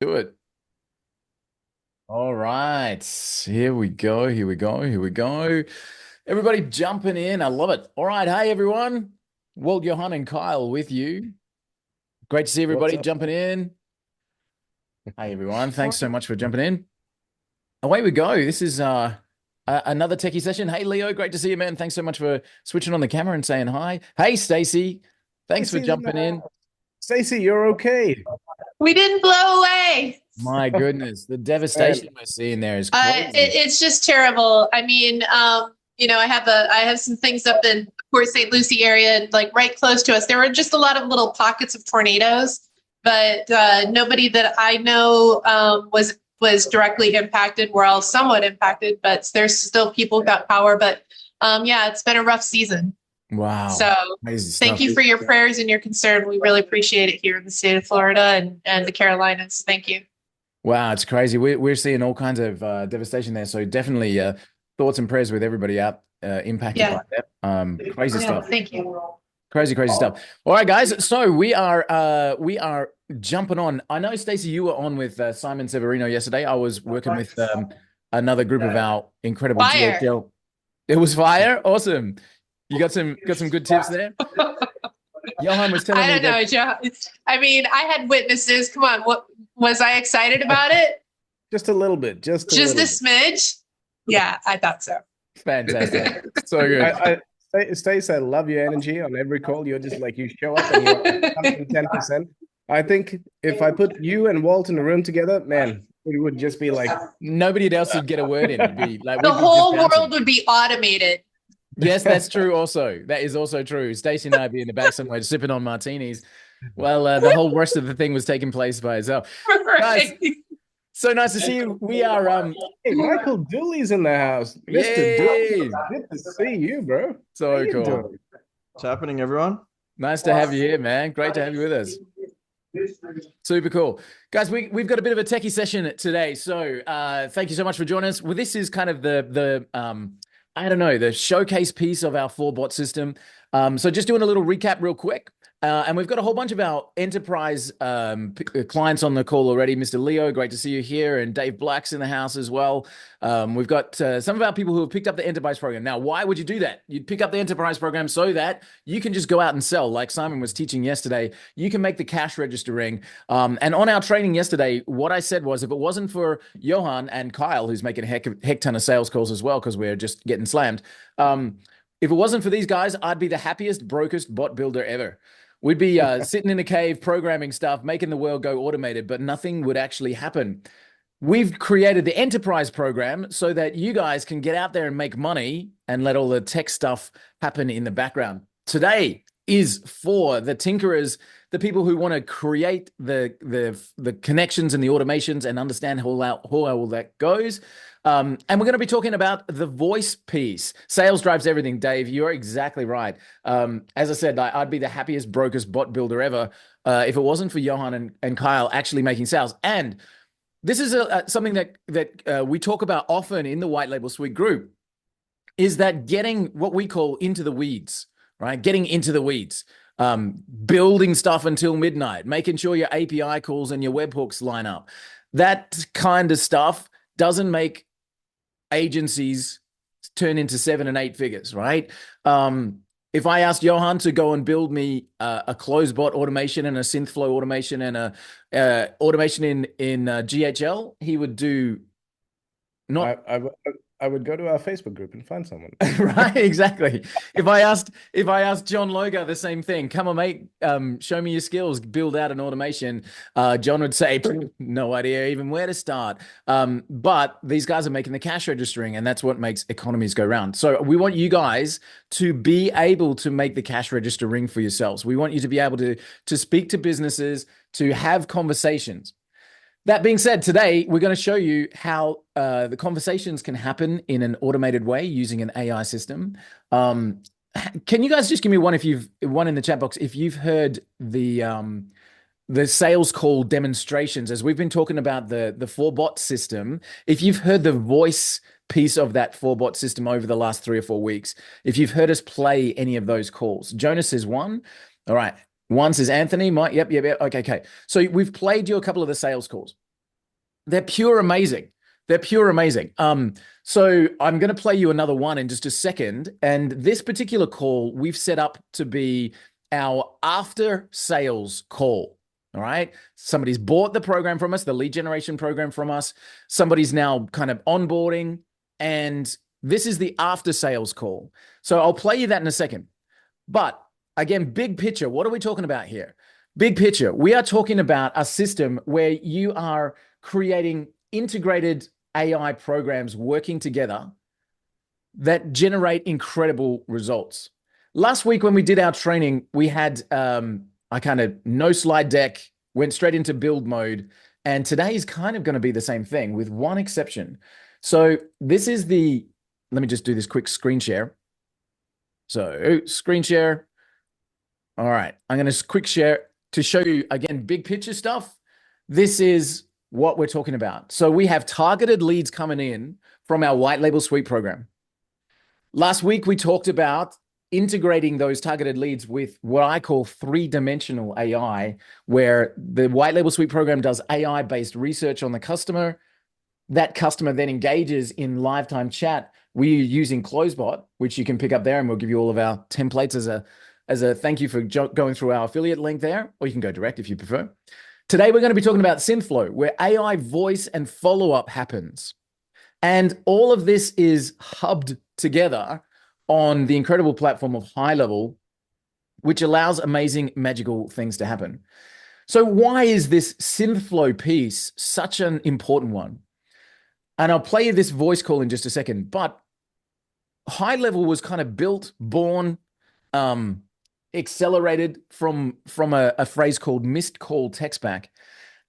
Do it. All right. Here we go. Here we go. Here we go. Everybody jumping in. I love it. All right. Hey, everyone. Walt, Johan, and Kyle with you. Great to see What's everybody up? jumping in. Hey, everyone. Thanks so much for jumping in. Away we go. This is another techie session. Hey, Leo. Great to see you, man. Thanks so much for switching on the camera and saying hi. Hey, Stacy. Thanks for Stacy's in the jumping in. house. Stacy, you're okay. We didn't blow away. My goodness, the Man, devastation we're seeing there is crazy. It's just terrible. I mean, I have some things up in Port St. Lucie area, and like right close to us. There were just a lot of little pockets of tornadoes, but nobody that I know was directly impacted. We're all somewhat impacted, but there's still people who got power. But yeah, it's been a rough season. Wow. So Crazy thank stuff. you for your prayers and your concern. We really appreciate it here in the state of Florida and the Carolinas. Thank you. Wow, it's crazy. We're seeing all kinds of devastation there. So definitely thoughts and prayers with everybody out impacted Yeah. by that. Crazy Yeah, stuff. thank you. Crazy stuff. All right, guys. So we are jumping on. I know, Stacey, you were on with Simon Severino yesterday. I was working with another group of our incredible Fire. GHL. It was fire. Awesome. You got some good tips there. Johan was telling I me don't know, that. Joe. I mean, I had witnesses. Come on, what was I excited about it? just a little bit. Just a Just a little smidge. Yeah, I thought so. Fantastic. So bit. good. Stacy, I love your energy on every call. You're just like, you show up and you're 110%. I think if I put you and Walt in a room together, man, it would just be like, Nobody else would get a word in. It'd be like The we'd be just whole bouncing. world would be automated. Yes, that's true. Also, that is also true. Stacey and I be in the back somewhere sipping on martinis, while the whole rest of the thing was taking place by itself. Guys, Right. so nice to see you. We are hey, Michael Dooley's in the house. Mr. Dooley, yay! good to see you, bro. How So you cool. doing? What's happening, everyone? Nice to have you here, man. Great to have you with us. Super cool. Guys, we've got a bit of a techie session today. So thank you so much for joining us. Well, this is kind of the I don't know, the showcase piece of our four-bot system. So just doing a little recap real quick. And we've got a whole bunch of our enterprise clients on the call already. Mr. Leo, great to see you here. And Dave Black's in the house as well. We've got some of our people who have picked up the enterprise program. Now, why would you do that? You'd pick up the enterprise program so that you can just go out and sell, like Simon was teaching yesterday. You can make the cash register ring. And on our training yesterday, what I said was if it wasn't for Johan and Kyle, who's making a heck ton of sales calls as well, because we're just getting slammed. If it wasn't for these guys, I'd be the happiest, brokest bot builder ever. We'd be sitting in a cave programming stuff, making the world go automated, but nothing would actually happen. We've created the enterprise program so that you guys can get out there and make money and let all the tech stuff happen in the background. Today is for the tinkerers, the people who want to create the connections and the automations and understand how all that goes. And we're going to be talking about the voice piece. Sales drives everything, Dave. You're exactly right. As I said, I'd be the happiest, brokest bot builder ever if it wasn't for Johan and Kyle actually making sales. And this is something that we talk about often in the White Label Suite group, is that getting what we call into the weeds, right? Getting into the weeds, building stuff until midnight, making sure your API calls and your webhooks line up. That kind of stuff doesn't make agencies turn into 7 and 8 figures, right? If I asked Johan to go and build me a CloseBot automation and a Synthflow automation and a automation in GHL, he would do not I would go to our Facebook group and find someone. right, exactly. If I asked John Loga the same thing, come on, mate, show me your skills, build out an automation. John would say, no idea even where to start. But these guys are making the cash registering, and that's what makes economies go round. So we want you guys to be able to make the cash register ring for yourselves. We want you to be able to speak to businesses, to have conversations. That being said, today we're going to show you how the conversations can happen in an automated way using an AI system. Can you guys just give me one in the chat box if you've heard the sales call demonstrations, as we've been talking about the four-bot system. If you've heard the voice piece of that four-bot system over the last 3 or 4 weeks, if you've heard us play any of those calls. Jonas is one. All right. One says Anthony, Mike. Yep. Okay. So we've played you a couple of the sales calls. They're pure amazing. They're pure amazing. So I'm going to play you another one in just a second. And this particular call we've set up to be our after sales call. All right. Somebody's bought the program from us, the lead generation program from us. Somebody's now kind of onboarding. And this is the after sales call. So I'll play you that in a second. But again, big picture, what are we talking about here? Big picture, we are talking about a system where you are creating integrated AI programs working together that generate incredible results. Last week when we did our training, we had I kind of no slide deck, went straight into build mode. And today is kind of going to be the same thing with one exception. So this is let me just do this quick screen share. So screen share. All right, I'm going to quick share to show you, again, big picture stuff. This is what we're talking about. So we have targeted leads coming in from our white label suite program. Last week, we talked about integrating those targeted leads with what I call three-dimensional AI, where the white label suite program does AI-based research on the customer. That customer then engages in lifetime chat. We're using CloseBot, which you can pick up there, and we'll give you all of our templates as a thank you for going through our affiliate link there, or you can go direct if you prefer. Today, we're going to be talking about Synthflow, where AI voice and follow-up happens. And all of this is hubbed together on the incredible platform of High Level, which allows amazing, magical things to happen. So why is this Synthflow piece such an important one? And I'll play you this voice call in just a second, but High Level was kind of built, born, accelerated from a phrase called missed call text back.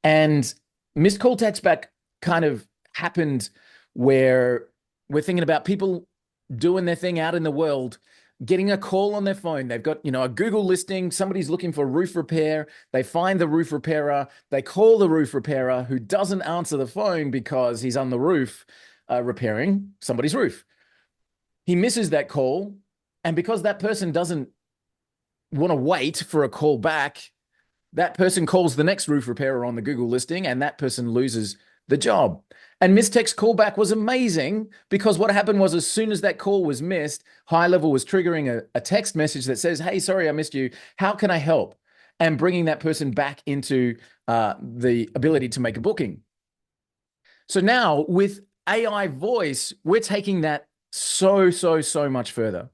And missed call text back kind of happened where we're thinking about people doing their thing out in the world, getting a call on their phone. They've got, a Google listing. Somebody's looking for roof repair. They find the roof repairer. They call the roof repairer, who doesn't answer the phone because he's on the roof repairing somebody's roof. He misses that call. And because that person doesn't want to wait for a call back, that person calls the next roof repairer on the Google listing, and that person loses the job. And missed text callback was amazing because what happened was, as soon as that call was missed, High Level was triggering a text message that says, hey, sorry, I missed you. How can I help? And bringing that person back into the ability to make a booking. So now with AI voice, we're taking that so much further.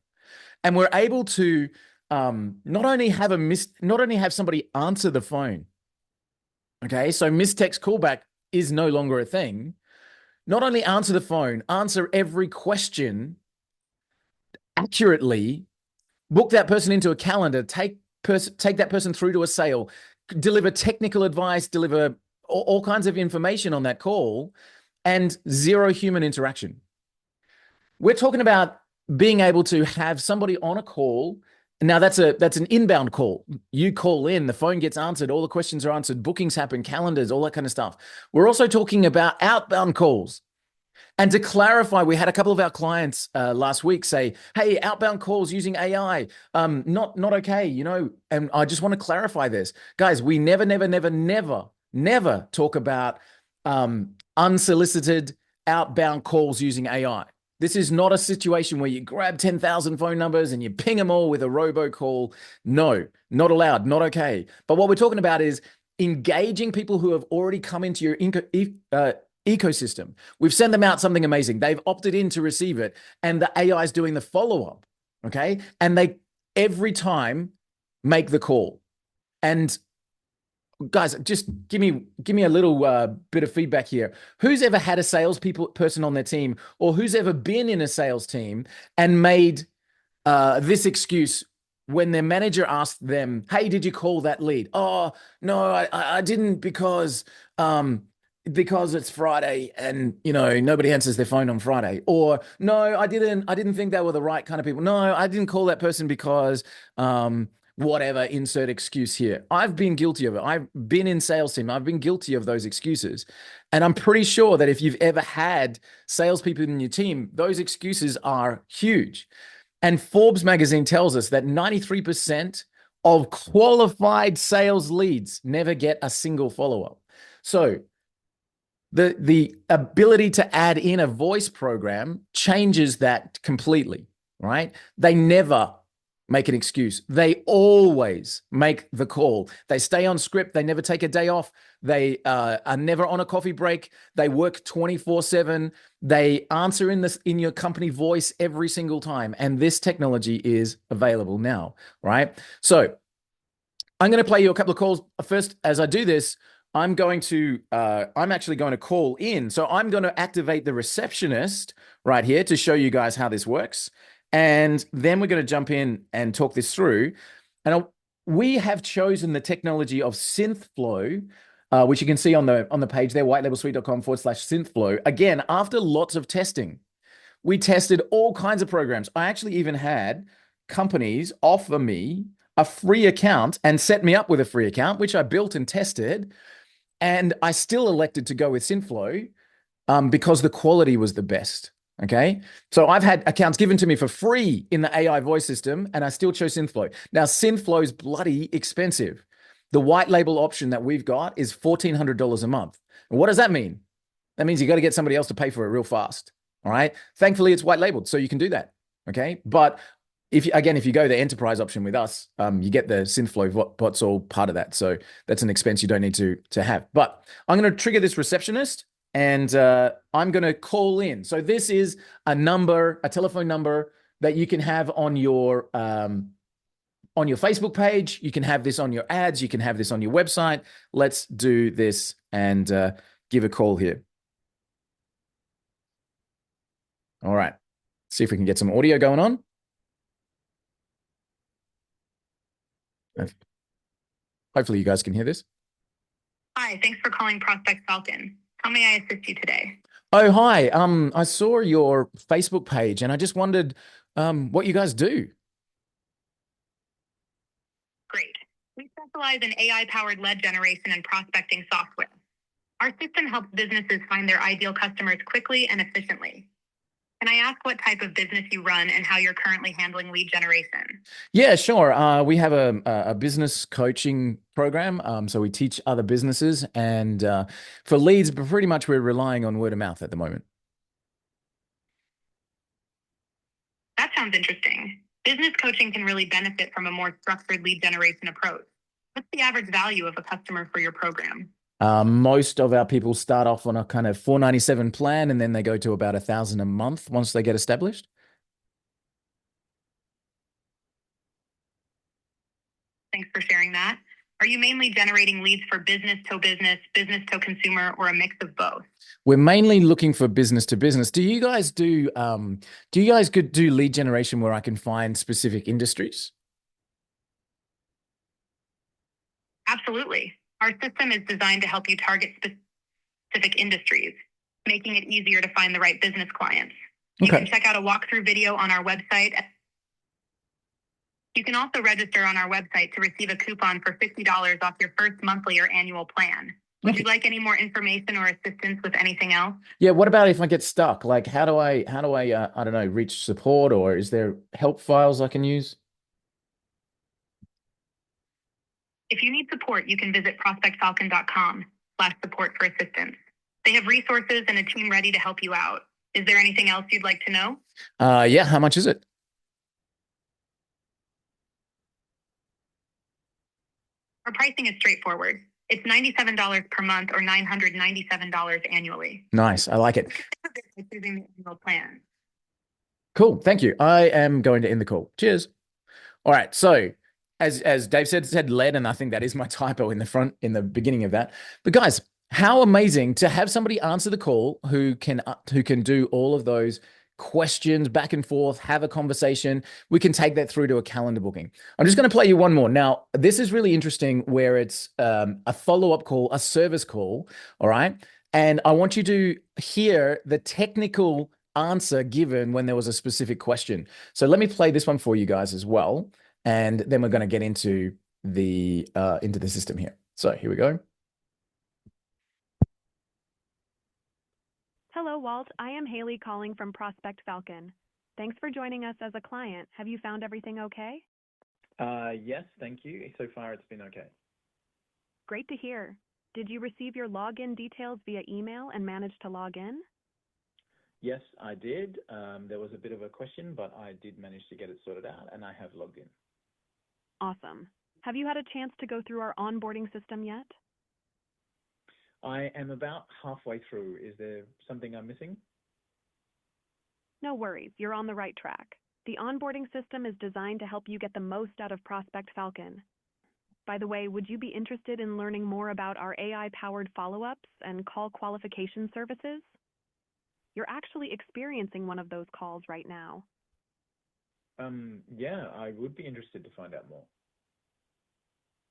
And we're able to not only have somebody answer the phone. Okay, so missed text callback is no longer a thing. Not only answer the phone, answer every question accurately, book that person into a calendar, take that person through to a sale, deliver technical advice, deliver all kinds of information on that call, and zero human interaction. We're talking about being able to have somebody on a call. Now that's an inbound call. You call in, the phone gets answered, all the questions are answered, bookings happen, calendars, all that kind of stuff. We're also talking about outbound calls. And to clarify, we had a couple of our clients last week say, hey, outbound calls using AI, not okay, and I just want to clarify this. Guys, we never talk about unsolicited outbound calls using AI. This is not a situation where you grab 10,000 phone numbers and you ping them all with a robocall. No, not allowed, not okay. But what we're talking about is engaging people who have already come into your ecosystem. We've sent them out something amazing. They've opted in to receive it, and the AI is doing the follow-up, okay? And they every time make the call. And guys, just give me a little bit of feedback here. Who's ever had a person on their team, or who's ever been in a sales team and made this excuse when their manager asked them, hey, did you call that lead? Oh, no, I didn't because it's Friday and, nobody answers their phone on Friday. Or no, I didn't think they were the right kind of people. No, I didn't call that person because whatever, insert excuse here. I've been guilty of it. I've been in sales team. I've been guilty of those excuses. And I'm pretty sure that if you've ever had salespeople in your team, those excuses are huge. And Forbes magazine tells us that 93% of qualified sales leads never get a single follow-up. So The ability to add in a voice program changes that completely, right? They never make an excuse. They always make the call. They stay on script. They never take a day off. They are never on a coffee break. They work 24/7. They answer in your company voice every single time. And this technology is available now, right? So I'm going to play you a couple of calls. First, as I do this, I'm actually going to call in. So I'm going to activate the receptionist right here to show you guys how this works. And then we're going to jump in and talk this through. And we have chosen the technology of Synthflow, which you can see on the page there, whitelabelsuite.com/Synthflow. Again, after lots of testing, we tested all kinds of programs. I actually even had companies offer me a free account and set me up with a free account, which I built and tested. And I still elected to go with Synthflow because the quality was the best. Okay. So I've had accounts given to me for free in the AI voice system, and I still chose Synthflow. Now, Synthflow is bloody expensive. The white label option that we've got is $1,400 a month. And what does that mean? That means you got to get somebody else to pay for it real fast. All right. Thankfully, it's white labeled, so you can do that. Okay. But if you go the enterprise option with us, you get the Synthflow bots all part of that. So that's an expense you don't need to have. But I'm going to trigger this receptionist, and I'm going to call in. So this is a telephone number that you can have on your Facebook page. You can have this on your ads. You can have this on your website. Let's do this and give a call here. All right. See if we can get some audio going on. Hopefully you guys can hear this. Hi, thanks for calling Prospect Falcon. How may I assist you today? Oh, hi. I saw your Facebook page and I just wondered what you guys do. Great. We specialize in AI-powered lead generation and prospecting software. Our system helps businesses find their ideal customers quickly and efficiently. Can I ask what type of business you run and how you're currently handling lead generation? Yeah, sure. We have a business coaching program. So we teach other businesses, and for leads, but pretty much we're relying on word of mouth at the moment. That sounds interesting. Business coaching can really benefit from a more structured lead generation approach. What's the average value of a customer for your program? Most of our people start off on a kind of $497 plan, and then they go to about $1,000 a month once they get established. Thanks for sharing that. Are you mainly generating leads for business to consumer, or a mix of both? We're mainly looking for business to business. Do you guys do lead generation where I can find specific industries? Absolutely. Our system is designed to help you target specific industries, making it easier to find the right business clients. You can check out a walkthrough video on our website. You can also register on our website to receive a coupon for $50 off your first monthly or annual plan. Would you like any more information or assistance with anything else? Yeah, what about if I get stuck? Like how do I I don't know, reach support, or is there help files I can use? If you need support, you can visit prospectfalcon.com/support for assistance. They have resources and a team ready to help you out. Is there anything else you'd like to know? Yeah, how much is it? Our pricing is straightforward. It's $97 per month or $997 annually. Nice, I like it. Choosing the annual plan. Cool, thank you. I am going to end the call. Cheers. All right, so as Dave said lead, and I think that is my typo in the beginning of that. But guys, how amazing to have somebody answer the call who can do all of those questions back and forth, have a conversation. We can take that through to a calendar booking. I'm just going to play you one more. Now, this is really interesting where it's a follow-up call, a service call, all right? And I want you to hear the technical answer given when there was a specific question. So let me play this one for you guys as well. And then we're going to get into the system here. So here we go. Hello, Walt. I am Haley calling from Prospect Falcon. Thanks for joining us as a client. Have you found everything okay? Yes, thank you. So far, it's been okay. Great to hear. Did you receive your login details via email and manage to log in? Yes, I did. There was a bit of a question, but I did manage to get it sorted out, and I have logged in. Awesome. Have you had a chance to go through our onboarding system yet? I am about halfway through. Is there something I'm missing? No worries, you're on the right track. The onboarding system is designed to help you get the most out of Prospect Falcon. By the way, would you be interested in learning more about our AI-powered follow-ups and call qualification services? You're actually experiencing one of those calls right now. Yeah, I would be interested to find out more.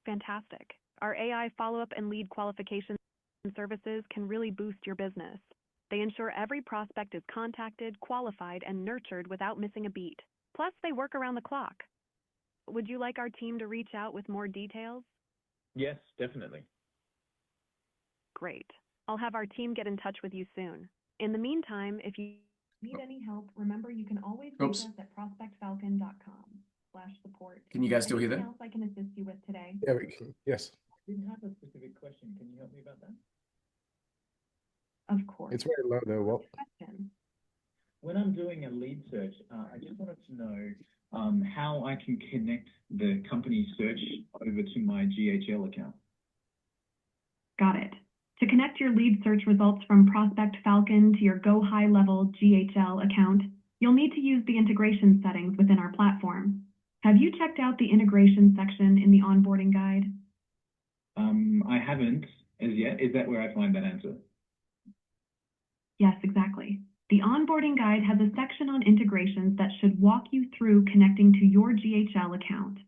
Fantastic. Our AI follow-up and lead qualification services can really boost your business. They ensure every prospect is contacted, qualified, and nurtured without missing a beat. Plus, they work around the clock. Would you like our team to reach out with more details? Yes, definitely. Great. I'll have our team get in touch with you soon. In the meantime, if you need any help, remember you can always reach us at prospectfalcon.com/support. Can you guys still hear Anything that? else I can assist you with today? Yeah, we can. Yes. I didn't have a specific question. Can you help me about that? Of course. It's very low though, Walt. Question. When I'm doing a lead search, I just wanted to know how I can connect the company search over to my GHL account. Got it. To connect your lead search results from Prospect Falcon to your Go High Level GHL account, you'll need to use the integration settings within our platform. Have you checked out the integration section in the onboarding guide? I haven't as yet. Is that where I find that answer? Yes, exactly. The onboarding guide has a section on integrations that should walk you through connecting to your GHL account.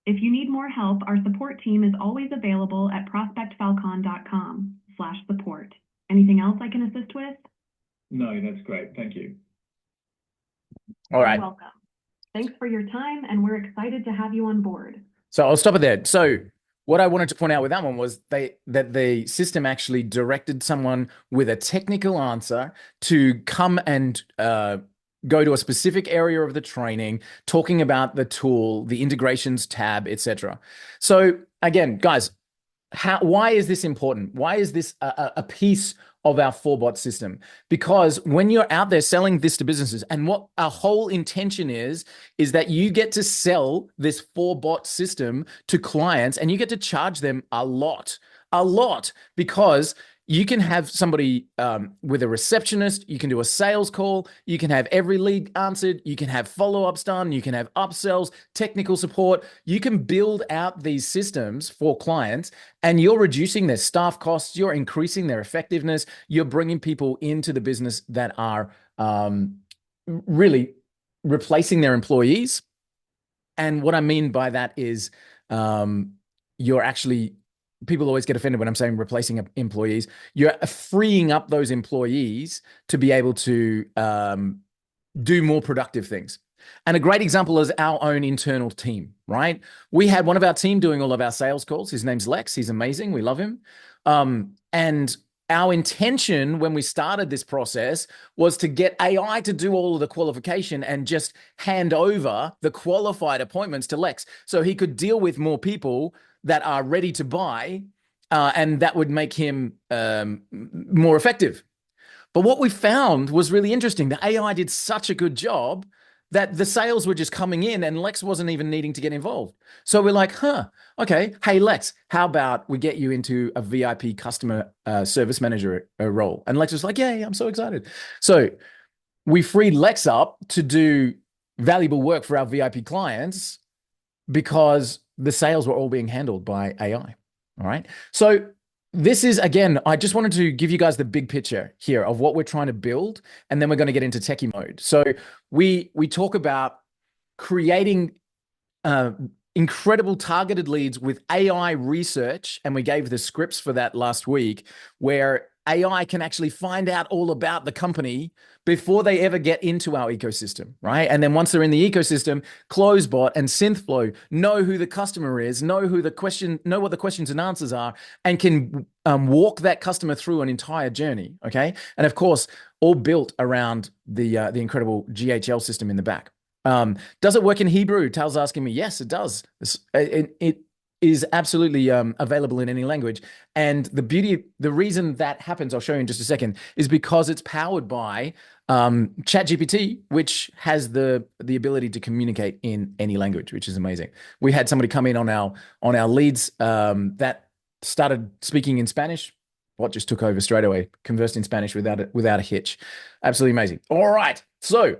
If you need more help, our support team is always available at prospectfalcon.com/support. Anything else I can assist with? No, that's great. Thank you. All right. You're welcome. Thanks for your time, and we're excited to have you on board. So I'll stop it there. So what I wanted to point out with that one was that the system actually directed someone with a technical answer to come and go to a specific area of the training, talking about the tool, the integrations tab, etc. So again, guys, why is this important? Why is this a piece of our 4-bot system? Because when you're out there selling this to businesses, and what our whole intention is that you get to sell this 4-bot system to clients and you get to charge them a lot, because you can have somebody with a receptionist, you can do a sales call, you can have every lead answered, you can have follow-ups done, you can have upsells, technical support. You can build out these systems for clients and you're reducing their staff costs, you're increasing their effectiveness, you're bringing people into the business that are really replacing their employees. And what I mean by that is you're actually... People always get offended when I'm saying replacing employees. You're freeing up those employees to be able to do more productive things. And a great example is our own internal team, right? We had one of our team doing all of our sales calls. His name's Lex. He's amazing. We love him. And our intention when we started this process was to get AI to do all of the qualification and just hand over the qualified appointments to Lex so he could deal with more people that are ready to buy, and that would make him more effective. But what we found was really interesting. The AI did such a good job that the sales were just coming in and Lex wasn't even needing to get involved. So we're like, okay, hey, Lex, how about we get you into a VIP customer service manager role? And Lex was like, yeah, I'm so excited. So we freed Lex up to do valuable work for our VIP clients because the sales were all being handled by AI. All right. So this is, again, I just wanted to give you guys the big picture here of what we're trying to build. And then we're going to get into techie mode. So we talk about creating incredible targeted leads with AI research. And we gave the scripts for that last week, where AI can actually find out all about the company before they ever get into our ecosystem, right? And then once they're in the ecosystem, CloseBot and Synthflow know who the customer is, know what the questions and answers are, and can walk that customer through an entire journey, okay? And of course, all built around the incredible GHL system in the back. Does it work in Hebrew? Tal's asking me. Yes, it does. is absolutely available in any language. And the reason that happens, I'll show you in just a second, is because it's powered by ChatGPT, which has the ability to communicate in any language, which is amazing. We had somebody come in on our leads that started speaking in Spanish. What just took over straight away, conversed in Spanish without a hitch. Absolutely amazing. All right, so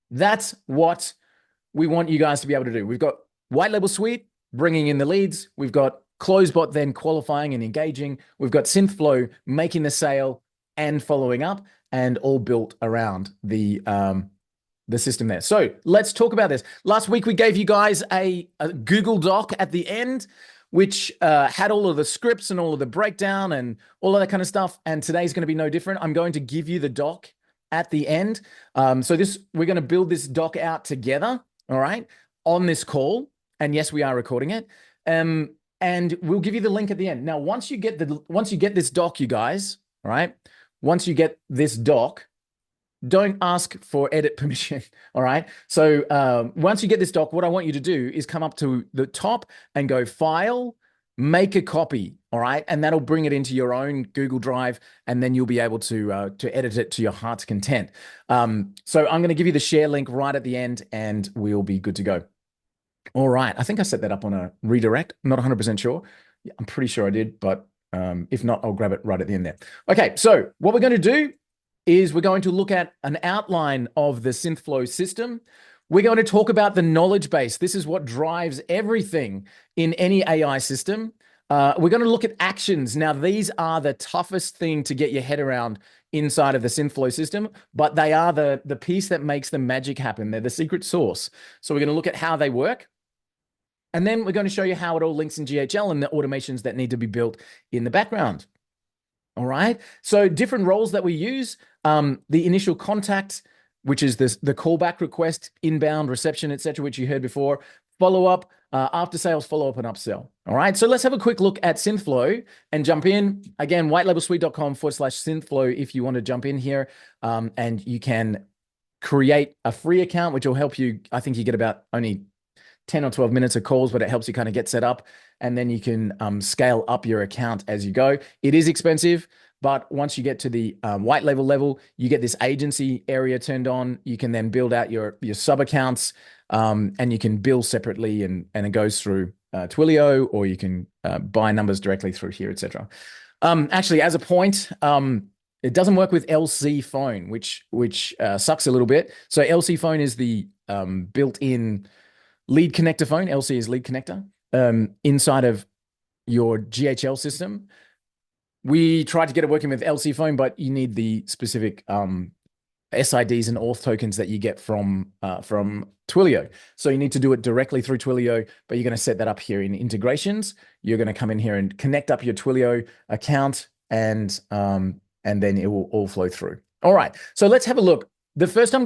that's what we want you guys to be able to do. We've got white label suite bringing in the leads. We've got CloseBot then qualifying and engaging. We've got Synthflow making the sale and following up, and all built around the system there. So let's talk about this. Last week we gave you guys a Google Doc at the end, which had all of the scripts and all of the breakdown and all of that kind of stuff. And today's going to be no different. I'm going to give you the doc at the end. So we're going to build this doc out together, all right, on this call. And yes, we are recording it. And we'll give you the link at the end. Now, once you get this doc, you guys, all right, once you get this doc, don't ask for edit permission, all right? So once you get this doc, what I want you to do is come up to the top and go File, Make a Copy, all right? And that'll bring it into your own Google Drive, and then you'll be able to edit it to your heart's content. So I'm going to give you the share link right at the end, and we'll be good to go. All right, I think I set that up on a redirect. I'm not 100% sure. Yeah, I'm pretty sure I did, but if not, I'll grab it right at the end there. Okay, so what we're going to do is we're going to look at an outline of the Synthflow system. We're going to talk about the knowledge base. This is what drives everything in any AI system. We're going to look at actions. Now, these are the toughest thing to get your head around inside of the Synthflow system, but they are the piece that makes the magic happen. They're the secret sauce. So we're going to look at how they work. And then we're going to show you how it all links in GHL and the automations that need to be built in the background. All right. So different roles that we use, the initial contact, which is the callback request, inbound, reception, etc., which you heard before, follow-up, after sales, follow-up, and upsell. All right. So let's have a quick look at Synthflow and jump in. Again, whitelabelsuite.com/Synthflow if you want to jump in here, and you can create a free account, which will help you. I think you get about only 10 or 12 minutes of calls, but it helps you kind of get set up, and then you can scale up your account as you go. It is expensive, but once you get to the white label level, you get this agency area turned on. You can then build out your sub accounts, and you can bill separately, and it goes through Twilio, or you can buy numbers directly through here, etc. Actually, as a point, it doesn't work with LC phone, which sucks a little bit. So LC phone is the built-in lead connector phone. LC is lead connector inside of your GHL system. We tried to get it working with LC phone, but you need the specific SIDs and auth tokens that you get from Twilio. So you need to do it directly through Twilio, but you're going to set that up here in integrations. You're going to come in here and connect up your Twilio account, and then it will all flow through. All right. So let's have a look. The first thing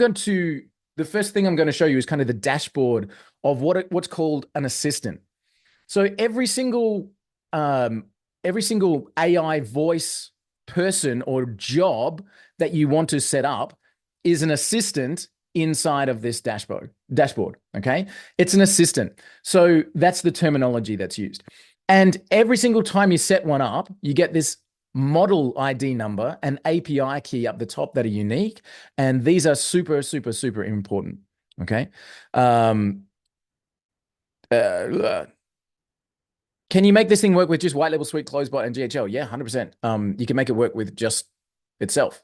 I'm going to show you is kind of the dashboard of what's called an assistant. So every single AI voice person or job that you want to set up is an assistant inside of this dashboard. Okay, it's an assistant. So that's the terminology that's used. And every single time you set one up, you get this model ID number and API key up the top that are unique. And these are super, super, super important. Okay. Can you make this thing work with just white label suite, CloseBot, and GHL? Yeah, 100%. You can make it work with just itself.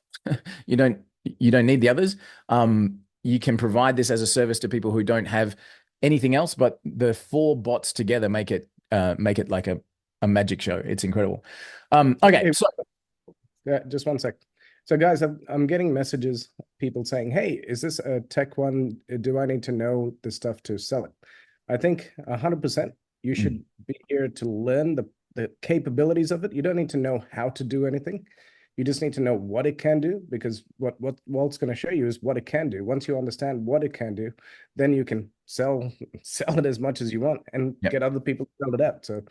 You don't need the others. You can provide this as a service to people who don't have anything else, but the 4 bots together make it like a magic show. It's incredible. Okay, so yeah, just one sec. So guys, I'm getting messages, people saying, hey, is this a tech one? Do I need to know the stuff to sell it? I think 100% you should be here to learn the capabilities of it. You don't need to know how to do anything. You just need to know what it can do, because what Walt's going to show you is what it can do. Once you understand what it can do, then you can sell it as much as you want and get other people to sell it out. So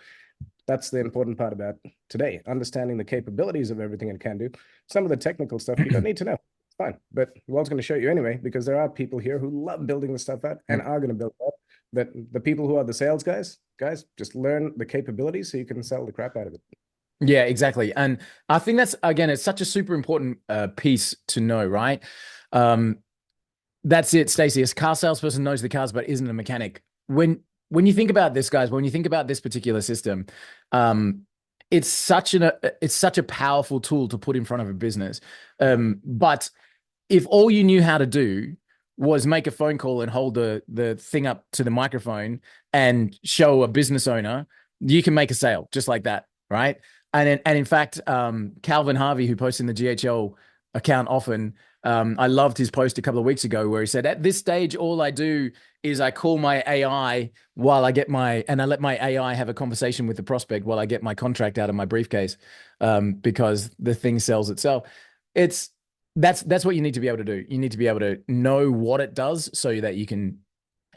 that's the important part about today, understanding the capabilities of everything it can do. Some of the technical stuff you don't need to know. It's fine. But Walt's going to show you anyway, because there are people here who love building the stuff out and are going to build it out. that the people who are the sales guys, just learn the capabilities so you can sell the crap out of it. Yeah, exactly. And I think that's, again, it's such a super important piece to know, right? That's it, Stacey. A car salesperson knows the cars, but isn't a mechanic. When you think about this, guys, when you think about this particular system, it's such a powerful tool to put in front of a business. But if all you knew how to do was make a phone call and hold the thing up to the microphone and show a business owner, you can make a sale just like that, right? And in fact, Calvin Harvey, who posts in the GHL account often, I loved his post a couple of weeks ago where he said, at this stage, all I do is I call my AI while I get and I let my AI have a conversation with the prospect while I get my contract out of my briefcase, because the thing sells itself. That's what you need to be able to do. You need to be able to know what it does so that you can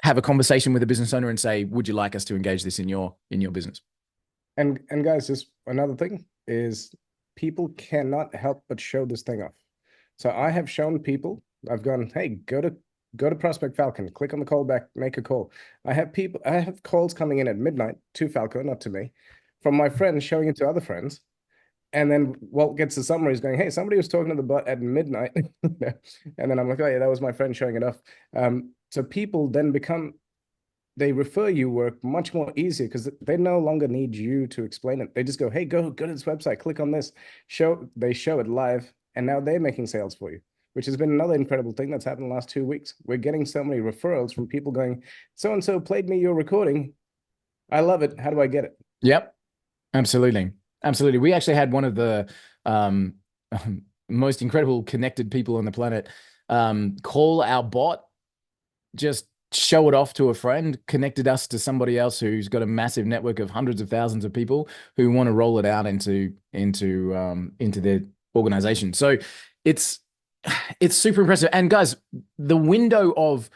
have a conversation with a business owner and say, would you like us to engage this in your business? And guys, just another thing is people cannot help but show this thing off. So I have shown people, I've gone, hey, go to Prospect Falcon, click on the call back, make a call. I have calls coming in at midnight to Falco, not to me, from my friends showing it to other friends. And then Walt gets the summaries going, hey, somebody was talking to the bot at midnight. And then I'm like, oh yeah, that was my friend showing it off. So people then they refer you work much more easier because they no longer need you to explain it. They just go, hey, go to this website, click on this, they show it live, and now they're making sales for you, which has been another incredible thing that's happened the last 2 weeks. We're getting so many referrals from people going, so-and-so played me your recording. I love it. How do I get it? Yep, absolutely. Absolutely. We actually had one of the most incredible connected people on the planet call our bot, just show it off to a friend, connected us to somebody else who's got a massive network of hundreds of thousands of people who want to roll it out into their organization. So it's super impressive. And guys, the window of,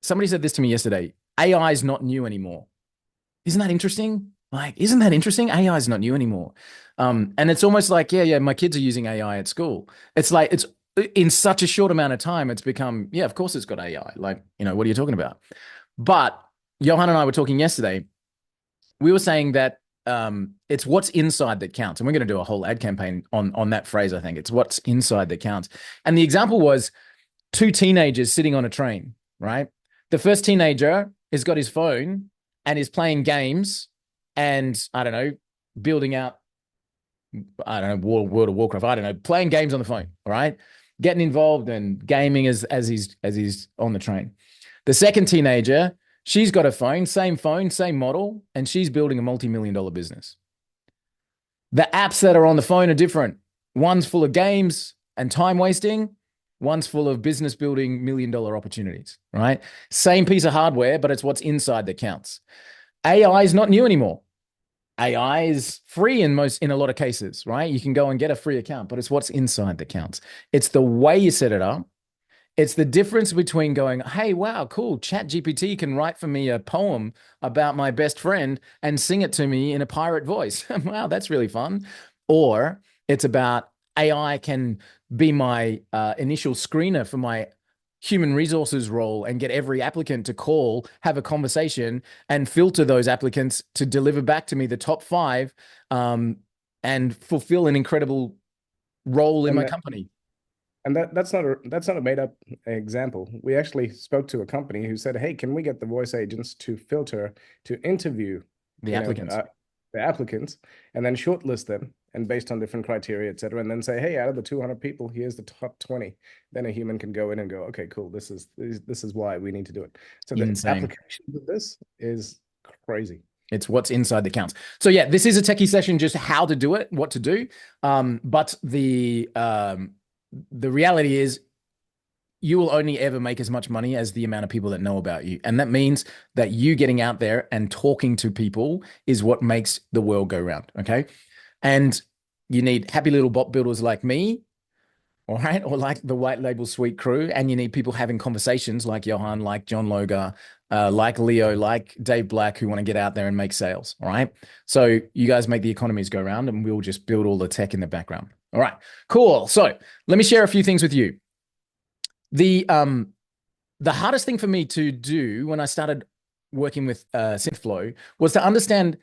somebody said this to me yesterday, AI is not new anymore. Isn't that interesting? Isn't that interesting? AI is not new anymore. And it's almost like, yeah, my kids are using AI at school. It's like, it's in such a short amount of time, it's become, yeah, of course it's got AI. What are you talking about? But Johan and I were talking yesterday. We were saying that it's what's inside that counts. And we're going to do a whole ad campaign on that phrase, I think. It's what's inside that counts. And the example was 2 teenagers sitting on a train, right? The first teenager has got his phone and is playing games and, I don't know, building out, I don't know, World of Warcraft, I don't know, playing games on the phone, all right? Getting involved and gaming as he's on the train. The second teenager, she's got a phone, same model, and she's building a multi-million-dollar business. The apps that are on the phone are different. One's full of games and time wasting. One's full of business building million-dollar opportunities, right? Same piece of hardware, but it's what's inside that counts. AI is not new anymore. AI is free in a lot of cases, right? You can go and get a free account, but it's what's inside that counts. It's the way you set it up. It's the difference between going, hey, wow, cool, ChatGPT can write for me a poem about my best friend and sing it to me in a pirate voice. Wow, that's really fun. Or it's about AI can be my initial screener for my human resources role and get every applicant to call, have a conversation, and filter those applicants to deliver back to me the top 5 and fulfill an incredible role in my company. And that's not a made up example. We actually spoke to a company who said, hey, can we get the voice agents to filter, to interview the applicants and then shortlist them and based on different criteria, et cetera, and then say, hey, out of the 200 people, here's the top 20. Then a human can go in and go, okay, cool. This is why we need to do it. So the application of this is crazy. It's what's inside that counts. So yeah, this is a techie session, just how to do it, what to do. But the reality is you will only ever make as much money as the amount of people that know about you. And that means that you getting out there and talking to people is what makes the world go round, okay? And you need happy little bot builders like me, all right, or like the White Label Suite crew, and you need people having conversations like Johan, like John Logar, like Leo, like Dave Black, who want to get out there and make sales, all right? So you guys make the economies go round, and we'll just build all the tech in the background. All right, cool. So let me share a few things with you. The hardest thing for me to do when I started working with Synthflow was to understand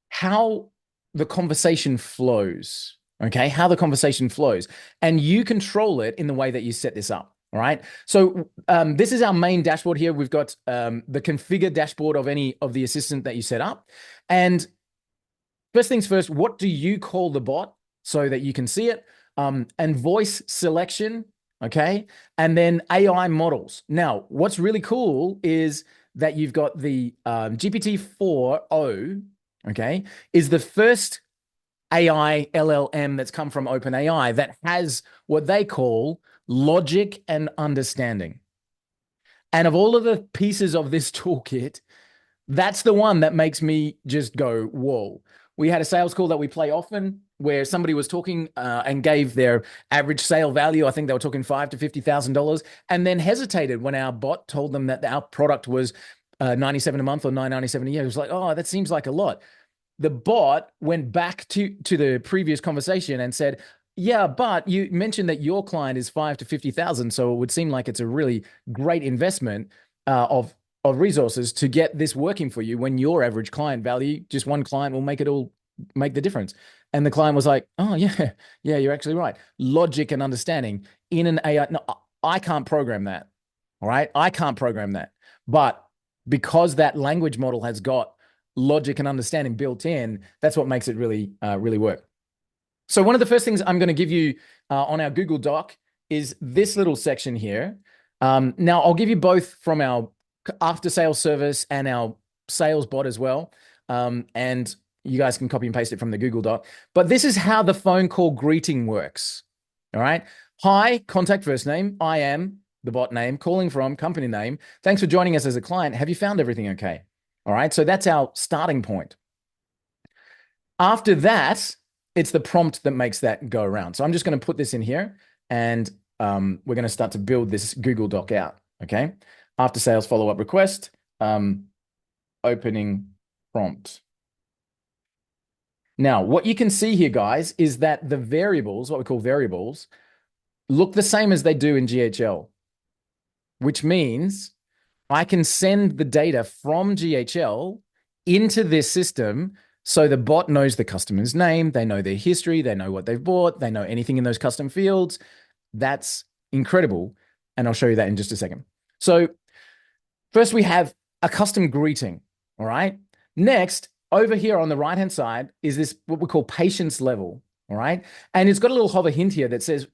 how the conversation flows, okay? How the conversation flows. And you control it in the way that you set this up, all right? So this is our main dashboard here. We've got the configure dashboard of any of the assistant that you set up. And first things first, what do you call the bot so that you can see it? And voice selection, okay? And then AI models. Now, what's really cool is that you've got the GPT-4o, okay, is the first AI LLM that's come from OpenAI that has what they call logic and understanding. And of all of the pieces of this toolkit, that's the one that makes me just go, whoa. We had a sales call that we play often where somebody was talking and gave their average sale value. I think they were talking $5,000 to $50,000, and then hesitated when our bot told them that our product was $97 a month or $997 a year. It was like, oh, that seems like a lot. The bot went back to the previous conversation and said, yeah, but you mentioned that your client is $5,000 to $50,000, so it would seem like it's a really great investment of resources to get this working for you when your average client value, just one client will make the difference. And the client was like, oh yeah, you're actually right. Logic and understanding in an AI. No, I can't program that. All right. I can't program that. But because that language model has got logic and understanding built in, that's what makes it really, really work. So one of the first things I'm going to give you on our Google Doc is this little section here. Now I'll give you both from our after sales service and our sales bot as well. And you guys can copy and paste it from the Google Doc. But this is how the phone call greeting works. All right. Hi, contact first name. I am the bot name, calling from company name. Thanks for joining us as a client. Have you found everything okay? All right. So that's our starting point. After that, it's the prompt that makes that go around. So I'm just going to put this in here and we're going to start to build this Google Doc out. Okay. After sales follow-up request, opening prompt. Now, what you can see here, guys, is that the variables, what we call variables, look the same as they do in GHL, which means I can send the data from GHL into this system so the bot knows the customer's name, they know their history, they know what they've bought, they know anything in those custom fields. That's incredible. And I'll show you that in just a second. So first we have a custom greeting, all right? Next, over here on the right-hand side is this, what we call patience level, all right? And it's got a little hover hint here that says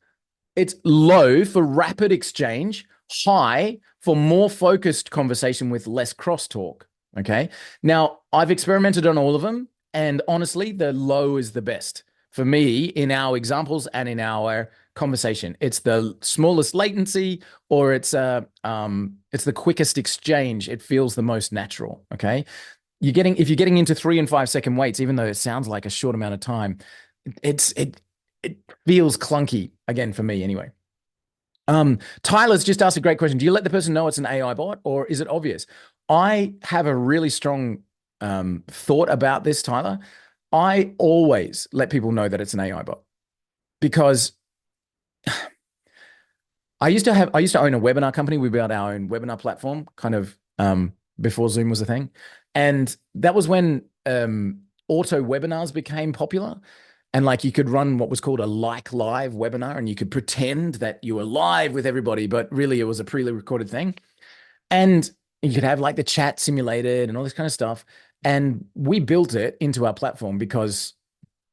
it's low for rapid exchange, high for more focused conversation with less crosstalk, okay? Now, I've experimented on all of them, and honestly, the low is the best for me in our examples and in our conversation. It's the smallest latency, or it's the quickest exchange. It feels the most natural, okay? If you're getting into 3 and 5 second waits, even though it sounds like a short amount of time, it feels clunky, again, for me anyway. Tyler's just asked a great question. Do you let the person know it's an AI bot, or is it obvious? I have a really strong thought about this, Tyler. I always let people know that it's an AI bot, because I used to own a webinar company. We built our own webinar platform kind of before Zoom was a thing. And that was when auto webinars became popular. And like you could run what was called a live webinar, and you could pretend that you were live with everybody, but really it was a pre-recorded thing. And you could have like the chat simulated and all this kind of stuff. And we built it into our platform because,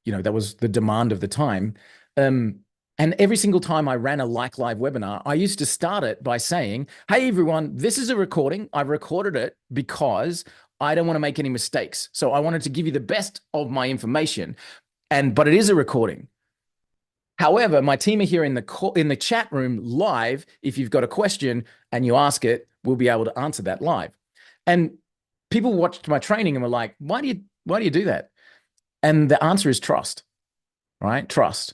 you know, that was the demand of the time. And every single time I ran a live webinar, I used to start it by saying, hey, everyone, this is a recording. I recorded it because I don't want to make any mistakes. So I wanted to give you the best of my information, but it is a recording. However, my team are here in the chat room live. If you've got a question and you ask it, we'll be able to answer that live. And people watched my training and were like, why do you do that? And the answer is trust, right? Trust.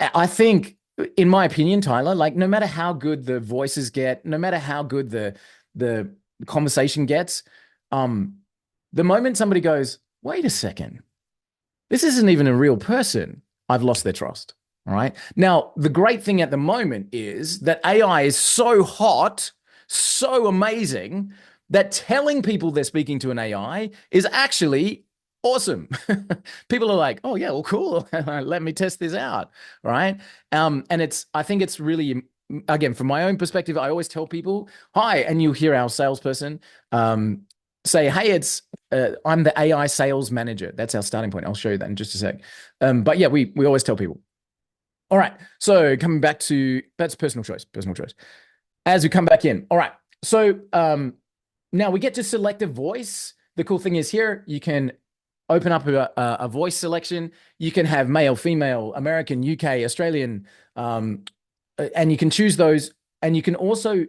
I think, in my opinion, Tyler, like no matter how good the voices get, no matter how good the conversation gets, the moment somebody goes, wait a second, this isn't even a real person, I've lost their trust. All right. Now, the great thing at the moment is that AI is so hot, so amazing, that telling people they're speaking to an AI is actually awesome. People are like, oh yeah, well, cool. Let me test this out. Right. And I think it's really, again, from my own perspective, I always tell people, hi, and you hear our salesperson say, hey, I'm the AI sales manager. That's our starting point. I'll show you that in just a sec. But yeah, we always tell people. All right. So coming back to, that's personal choice. As we come back in. All right. So now we get to select a voice. The cool thing is here, you can open up a voice selection. You can have male, female, American, UK, Australian, and you can choose those. And you can also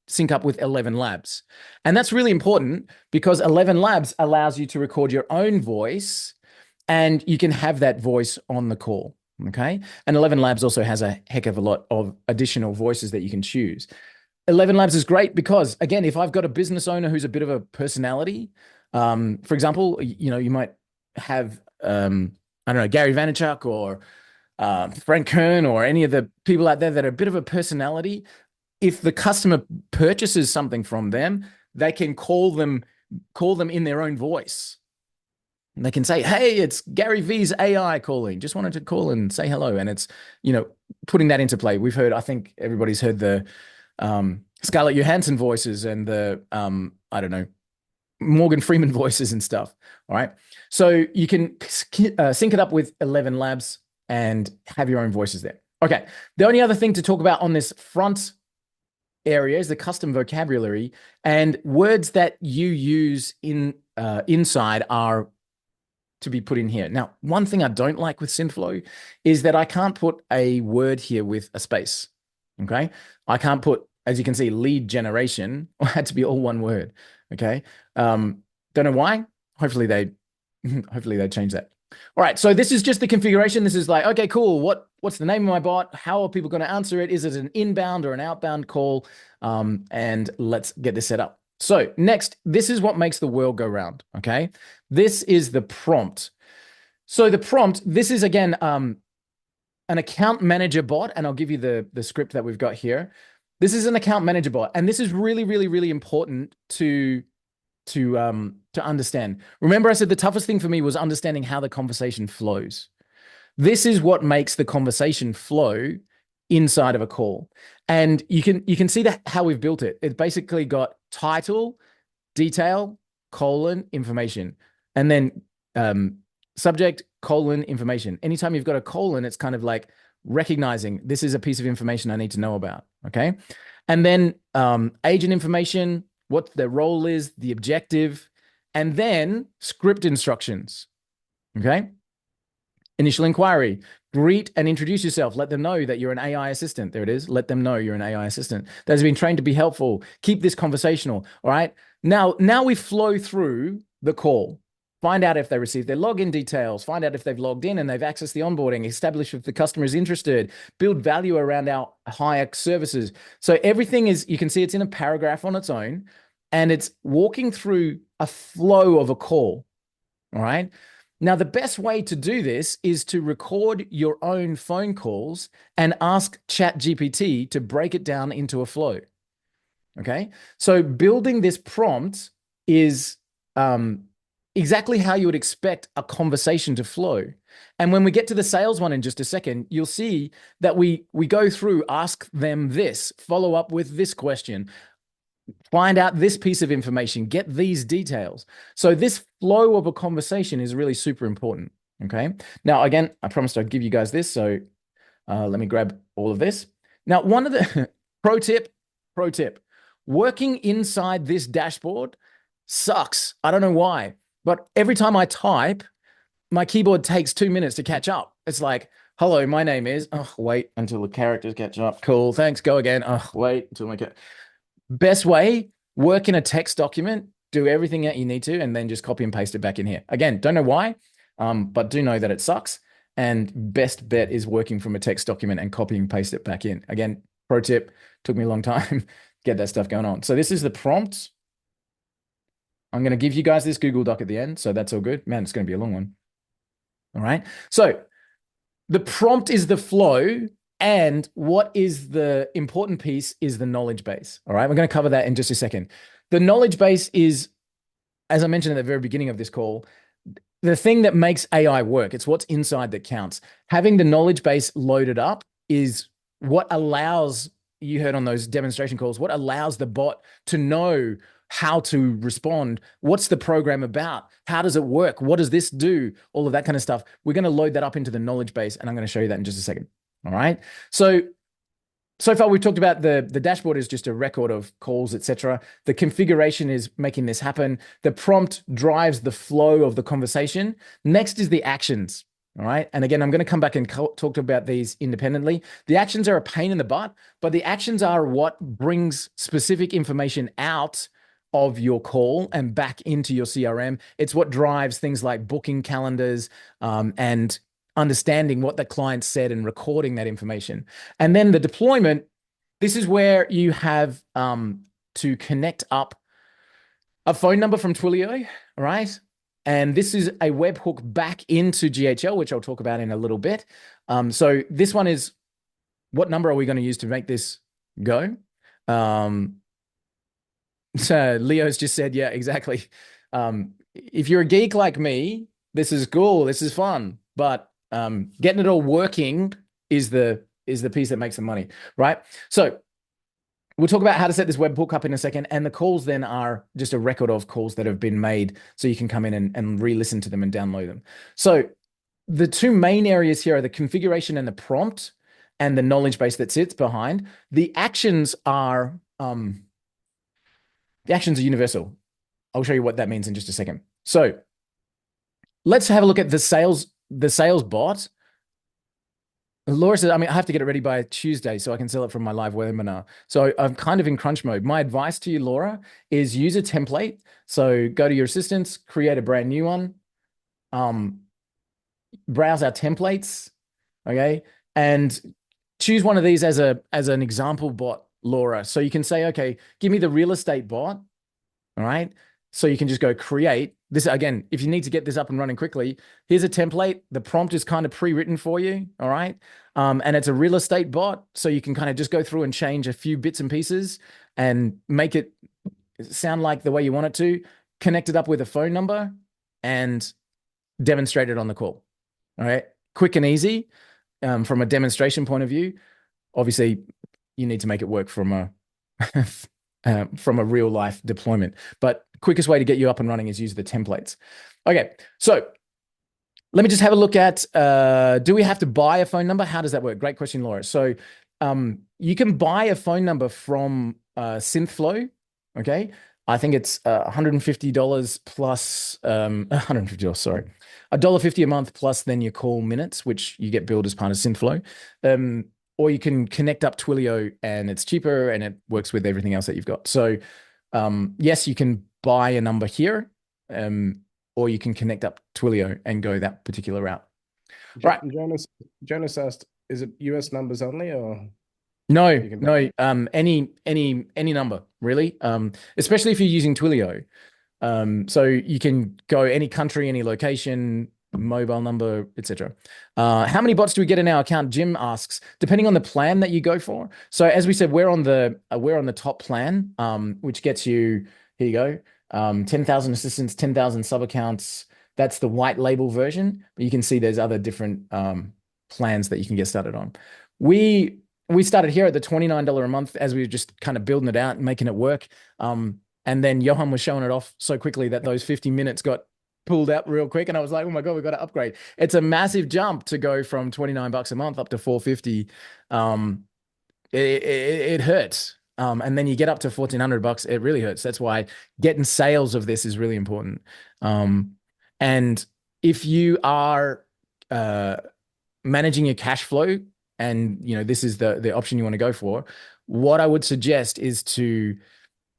sync up with 11 Labs. And that's really important because 11 Labs allows you to record your own voice and you can have that voice on the call. Okay. And 11 Labs also has a heck of a lot of additional voices that you can choose. 11 Labs is great because, again, if I've got a business owner who's a bit of a personality, for example, you might have, I don't know, Gary Vaynerchuk or Frank Kern or any of the people out there that are a bit of a personality. If the customer purchases something from them, they can call them in their own voice. And they can say, hey, it's Gary V's AI calling. Just wanted to call and say hello. And it's, putting that into play. We've heard, I think everybody's heard the Scarlett Johansson voices and the, I don't know, Morgan Freeman voices and stuff. All right. So you can sync it up with 11 Labs and have your own voices there. Okay. The only other thing to talk about on this front area is the custom vocabulary, and words that you use inside are to be put in here. Now, one thing I don't like with Synthflow is that I can't put a word here with a space. Okay. I can't put, as you can see, lead generation. I had to be all one word. Okay. Don't know why. Hopefully they change that. All right. So this is just the configuration. This is like, okay, cool. What's the name of my bot? How are people going to answer it? Is it an inbound or an outbound call? And let's get this set up. So next, this is what makes the world go round. Okay. This is the prompt. So the prompt, this is again, an account manager bot. And I'll give you the script that we've got here. This is an account manager bot. And this is really, really, really important to understand. Remember, I said the toughest thing for me was understanding how the conversation flows. This is what makes the conversation flow inside of a call. And you can see that how we've built it. It's basically got title, detail, colon, information, and then subject, colon, information. Anytime you've got a colon, it's kind of like recognizing this is a piece of information I need to know about. Okay. And then agent information, what their role is, the objective, and then script instructions. Okay. Initial inquiry, greet and introduce yourself. Let them know that you're an AI assistant. There it is. Let them know you're an AI assistant that has been trained to be helpful. Keep this conversational. All right. Now we flow through the call. Find out if they received their login details. Find out if they've logged in and they've accessed the onboarding. Establish if the customer is interested. Build value around our higher services. So everything is, you can see it's in a paragraph on its own, and it's walking through a flow of a call. All right. Now, the best way to do this is to record your own phone calls and ask ChatGPT to break it down into a flow. Okay. So building this prompt is exactly how you would expect a conversation to flow. And when we get to the sales one in just a second, you'll see that we go through, ask them this, follow up with this question, find out this piece of information, get these details. So this flow of a conversation is really super important. Okay. Now, again, I promised I'd give you guys this. So let me grab all of this. Now, one of the pro tip, working inside this dashboard sucks. I don't know why, but every time I type, my keyboard takes 2 minutes to catch up. It's like, hello, my name is, wait until the characters catch up. Cool. Thanks. Go again. Wait until my best way, work in a text document, do everything that you need to, and then just copy and paste it back in here. Again, don't know why, but do know that it sucks. And best bet is working from a text document and copy and paste it back in. Again, pro tip, took me a long time to get that stuff going on. So this is the prompt. I'm going to give you guys this Google Doc at the end. So that's all good. Man, it's going to be a long one. All right. So the prompt is the flow, And what is the important piece is the knowledge base. All right. We're going to cover that in just a second. The knowledge base is, as I mentioned at the very beginning of this call, the thing that makes AI work. It's what's inside that counts. Having the knowledge base loaded up is what allows, you heard on those demonstration calls, what allows the bot to know how to respond. What's the program about? How does it work? What does this do? All of that kind of stuff. We're going to load that up into the knowledge base, and I'm going to show you that in just a second. All right. So far we've talked about the dashboard is just a record of calls, etc. The configuration is making this happen. The prompt drives the flow of the conversation. Next is the actions. All right. And again, I'm going to come back and talk about these independently. The actions are a pain in the butt, but the actions are what brings specific information out of your call and back into your CRM. It's what drives things like booking calendars and understanding what the client said and recording that information. And then the deployment, this is where you have to connect up a phone number from Twilio, all right? And this is a webhook back into GHL, which I'll talk about in a little bit. So this one is, what number are we going to use to make this go? So Leo's just said, yeah, exactly. If you're a geek like me, this is cool, this is fun, but getting it all working is the piece that makes the money, right? So we'll talk about how to set this webhook up in a second, and the calls then are just a record of calls that have been made, so you can come in and re-listen to them and download them. So the two main areas here are the configuration and the prompt, and the knowledge base that sits behind. The actions are universal. I'll show you what that means in just a second. So let's have a look at the sales bot. Laura says, I have to get it ready by Tuesday so I can sell it from my live webinar. So I'm kind of in crunch mode. My advice to you, Laura, is use a template. So go to your assistants, create a brand new one, browse our templates, okay? And choose one of these as an example bot, Laura. So you can say, okay, give me the real estate bot, all right? So you can just go create this. Again, if you need to get this up and running quickly, here's a template. The prompt is kind of pre-written for you, all right? And it's a real estate bot, so you can kind of just go through and change a few bits and pieces and make it sound like the way you want it to, connect it up with a phone number, and demonstrate it on the call, all right? Quick and easy from a demonstration point of view. Obviously, you need to make it work from a real life deployment, but quickest way to get you up and running is use the templates. Okay, so let me just have a look at, do we have to buy a phone number? How does that work? Great question, Laura. So you can buy a phone number from Synthflow, okay? I think it's $150 plus, $150, sorry, $1.50 a month plus then your call minutes, which you get billed as part of Synthflow. Or you can connect up Twilio and it's cheaper and it works with everything else that you've got. So yes, you can buy a number here, or you can connect up Twilio and go that particular route. Right. Jonas asked, is it US numbers only, or? No, any number really, especially if you're using Twilio. So you can go any country, any location, mobile number, etc. How many bots do we get in our account? Jim asks, depending on the plan that you go for. So as we said, we're on the top plan, which gets you, here you go, 10,000 assistants, 10,000 sub accounts. That's the white label version, but you can see there's other different plans that you can get started on. We started here at the $29 a month as we were just kind of building it out and making it work. And then Johan was showing it off so quickly that those 50 minutes got pulled out real quick. And I was like, oh my God, we've got to upgrade. It's a massive jump to go from $29 a month up to $450. It hurts. And then you get up to $1,400, it really hurts. That's why getting sales of this is really important. And if you are managing your cash flow, and this is the option you want to go for, what I would suggest is to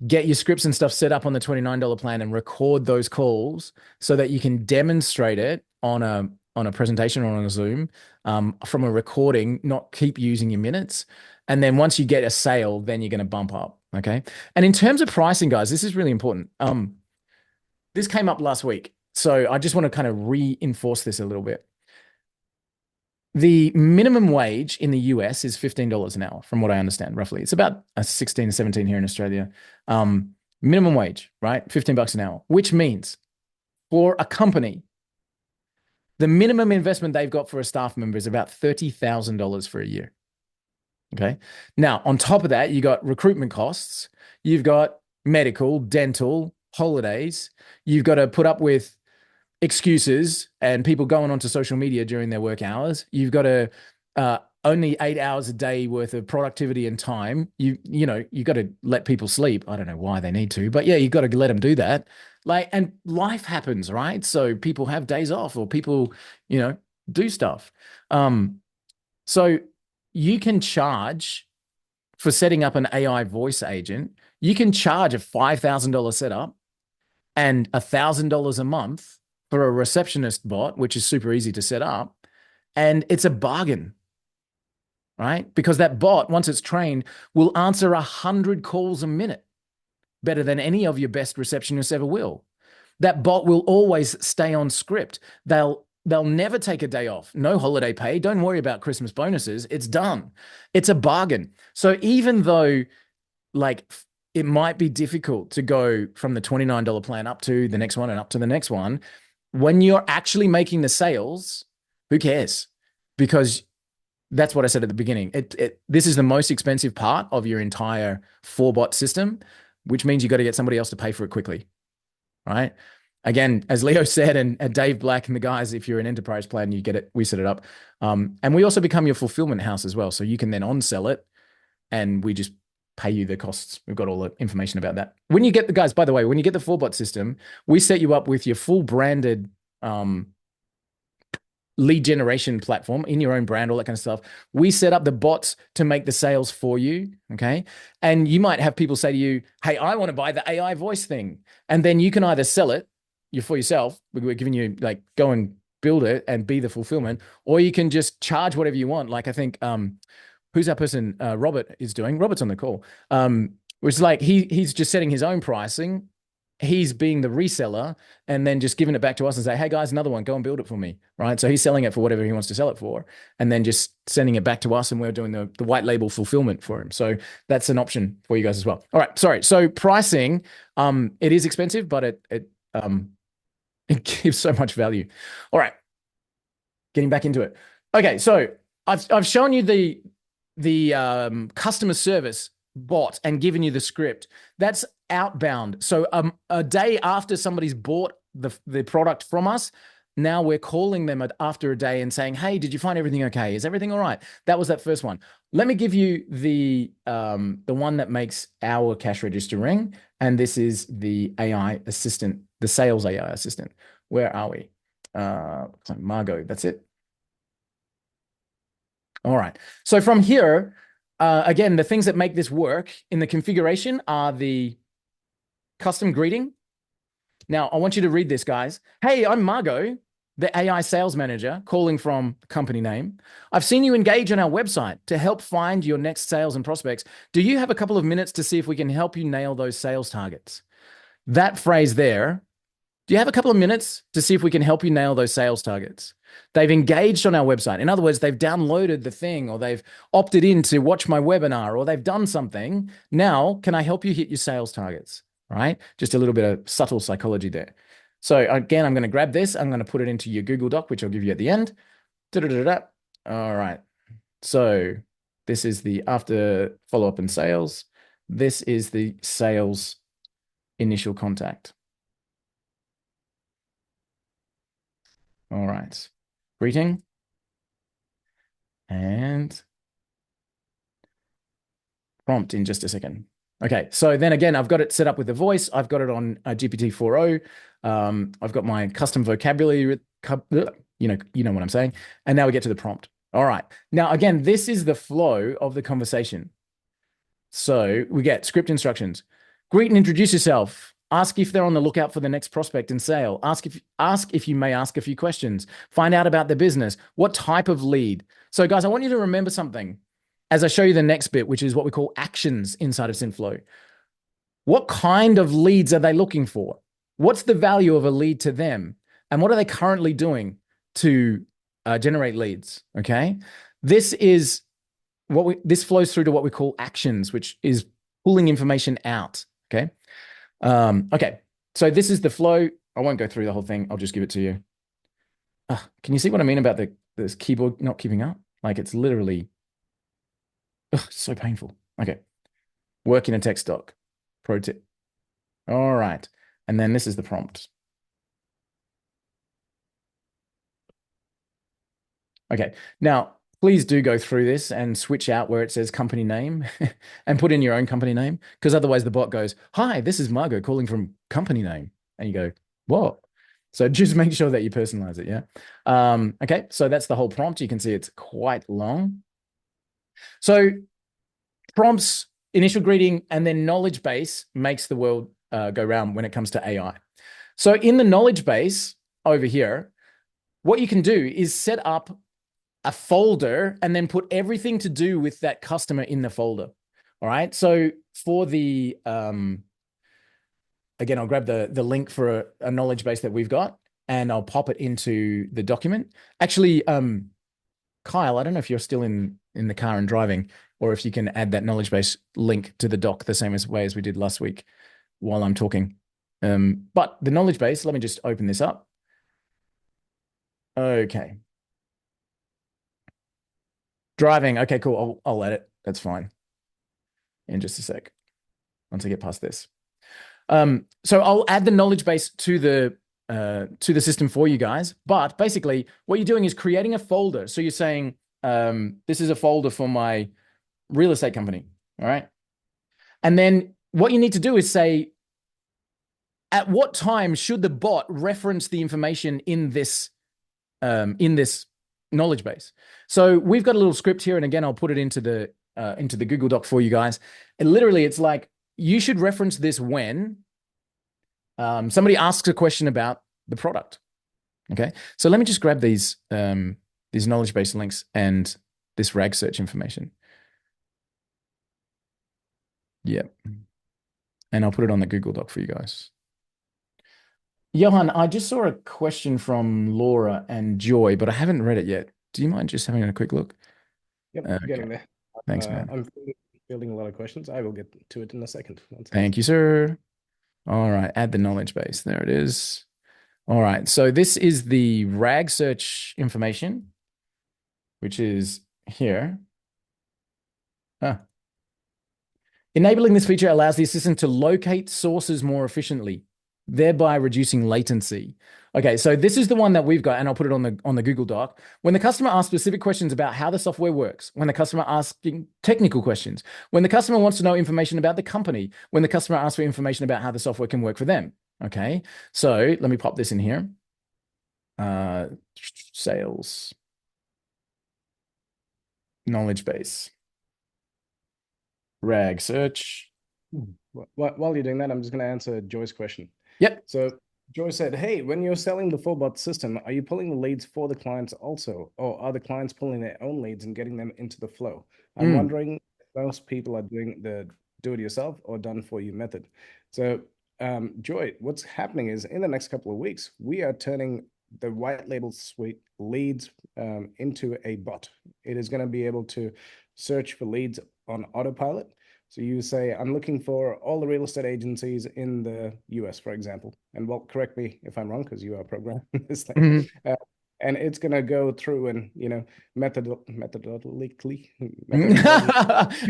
get your scripts and stuff set up on the $29 plan and record those calls so that you can demonstrate it on a presentation or on a Zoom from a recording, not keep using your minutes. And then once you get a sale, then you're going to bump up. Okay. And in terms of pricing, guys, this is really important. This came up last week, so I just want to kind of reinforce this a little bit. the minimum wage in the US is $15 an hour, from what I understand, roughly. It's about 16 to 17 here in Australia. Minimum wage, right? $15 an hour, which means for a company, the minimum investment they've got for a staff member is about $30,000 for a year. Okay. Now, on top of that, you got recruitment costs, you've got medical, dental, holidays, you've got to put up with excuses and people going onto social media during their work hours. You've got to only 8 hours a day worth of productivity and time. You got to let people sleep. I don't know why they need to, but yeah, you got to let them do that. Like, and life happens, right? So people have days off, or people, do stuff. So you can charge for setting up an AI voice agent. You can charge a $5,000 setup and $1,000 a month for a receptionist bot, which is super easy to set up. And it's a bargain, right? Because that bot, once it's trained, will answer 100 calls a minute, better than any of your best receptionists ever will. That bot will always stay on script. They'll never take a day off. No holiday pay. Don't worry about Christmas bonuses. It's done. It's a bargain. So even though, like, it might be difficult to go from the $29 plan up to the next one and up to the next one, when you're actually making the sales, who cares? Because that's what I said at the beginning. This is the most expensive part of your entire 4-bot system, which means you got to get somebody else to pay for it quickly, right? Again, as Leo said, and Dave Black and the guys, if you're an enterprise plan, you get it, we set it up. And we also become your fulfillment house as well. So you can then on-sell it and we just pay you the costs. We've got all the information about that. When you get the guys, by the way, when you get the 4-bot system, we set you up with your full branded lead generation platform in your own brand, all that kind of stuff. We set up the bots to make the sales for you. Okay. And you might have people say to you, hey, I want to buy the AI voice thing. And then you can either sell it for yourself. We're giving you, like, go and build it and be the fulfillment, or you can just charge whatever you want. Like, I think, who's that person? Robert is doing. Robert's on the call. Which is like, he's just setting his own pricing. He's being the reseller and then just giving it back to us and say, hey guys, another one, go and build it for me, right? So he's selling it for whatever he wants to sell it for, and then just sending it back to us, and we're doing the white label fulfillment for him. So that's an option for you guys as well. All right, sorry. So pricing, it is expensive, but it gives so much value. All right, getting back into it. Okay, so I've shown you the customer service bot and given you the script. That's outbound. So a day after somebody's bought the product from us, now we're calling them after a day and saying, hey, did you find everything okay? Is everything all right? That was that first one. Let me give you the one that makes our cash register ring. And this is the AI assistant, the sales AI assistant. Where are we? Margot, that's it. All right. So from here, again, the things that make this work in the configuration are the custom greeting. Now, I want you to read this, guys. Hey, I'm Margot, the AI sales manager, calling from the company name. I've seen you engage on our website to help find your next sales and prospects. Do you have a couple of minutes to see if we can help you nail those sales targets? That phrase there, do you have a couple of minutes to see if we can help you nail those sales targets? They've engaged on our website. In other words, they've downloaded the thing, or they've opted in to watch my webinar, or they've done something. Now, can I help you hit your sales targets? Right? Just a little bit of subtle psychology there. So again, I'm going to grab this. I'm going to put it into your Google Doc, which I'll give you at the end. All right. So this is the after follow-up and sales. This is the sales initial contact. All right. Greeting. And prompt in just a second. Okay, so then again, I've got it set up with the voice. I've got it on GPT-4o. I've got my custom vocabulary, you know what I'm saying. And now we get to the prompt. All right. Now, again, this is the flow of the conversation. So we get script instructions. Greet and introduce yourself. Ask if they're on the lookout for the next prospect and sale. Ask if you may ask a few questions. Find out about their business. What type of lead? So guys, I want you to remember something as I show you the next bit, which is what we call actions inside of Synthflow. What kind of leads are they looking for? What's the value of a lead to them? And what are they currently doing to generate leads. Okay. This is this flows through to what we call actions, which is pulling information out. Okay. Okay. So this is the flow. I won't go through the whole thing. I'll just give it to you. Can you see what I mean about this keyboard not keeping up? Like it's literally so painful. Okay. Work in a text doc. Pro tip. All right. And then this is the prompt. Okay. Now, please do go through this and switch out where it says company name and put in your own company name, because otherwise the bot goes, "Hi, this is Margot calling from company name." And you go, "What?" So just make sure that you personalize it. Yeah. Okay. So that's the whole prompt. You can see it's quite long. So prompts, initial greeting, and then knowledge base makes the world go round when it comes to AI. So in the knowledge base over here, what you can do is set up a folder and then put everything to do with that customer in the folder. All right. So for the, again, I'll grab the link for a knowledge base that we've got and I'll pop it into the document. Actually, Kyle, I don't know if you're still in the car and driving, or if you can add that knowledge base link to the doc the same way as we did last week while I'm talking. But the knowledge base, let me just open this up. Okay. Driving. Okay, cool. I'll edit. That's fine. In just a sec. Once I get past this. So I'll add the knowledge base to the system for you guys. But basically, what you're doing is creating a folder. So you're saying, this is a folder for my real estate company. All right. And then what you need to do is say, at what time should the bot reference the information in this knowledge base? So we've got a little script here, and again, I'll put it into the Google Doc for you guys. And literally, it's like you should reference this when somebody asks a question about the product. Okay, so let me just grab these knowledge base links and this RAG search information. Yep, and I'll put it on the Google Doc for you guys. Johan, I just saw a question from Laura and Joy, but I haven't read it yet. Do you mind just having a quick look? Yep, Okay. getting there. Thanks, man. I'm building a lot of questions. I will get to it in a second. Thank you, sir. All right, add the knowledge base. There it is. All right, so this is the RAG search information, which is here. Enabling this feature allows the assistant to locate sources more efficiently, thereby reducing latency. Okay, so this is the one that we've got, and I'll put it on the Google Doc. When the customer asks specific questions about how the software works, when the customer asking technical questions, when the customer wants to know information about the company, when the customer asks for information about how the software can work for them. Okay, so let me pop this in here. Sales. Knowledge base. RAG search. While you're doing that, I'm just going to answer Joy's question. Yep. So Joy said, hey, when you're selling the FullBot system, are you pulling the leads for the clients also? Or are the clients pulling their own leads and getting them into the flow? I'm wondering if most people are doing the do-it-yourself or done-for-you method. So Joy, what's happening is in the next couple of weeks, we are turning the white label suite leads into a bot. It is going to be able to search for leads on autopilot. So you say, I'm looking for all the real estate agencies in the US, for example. And well, correct me if I'm wrong, because you are programming this thing. And it's going to go through and, methodologically.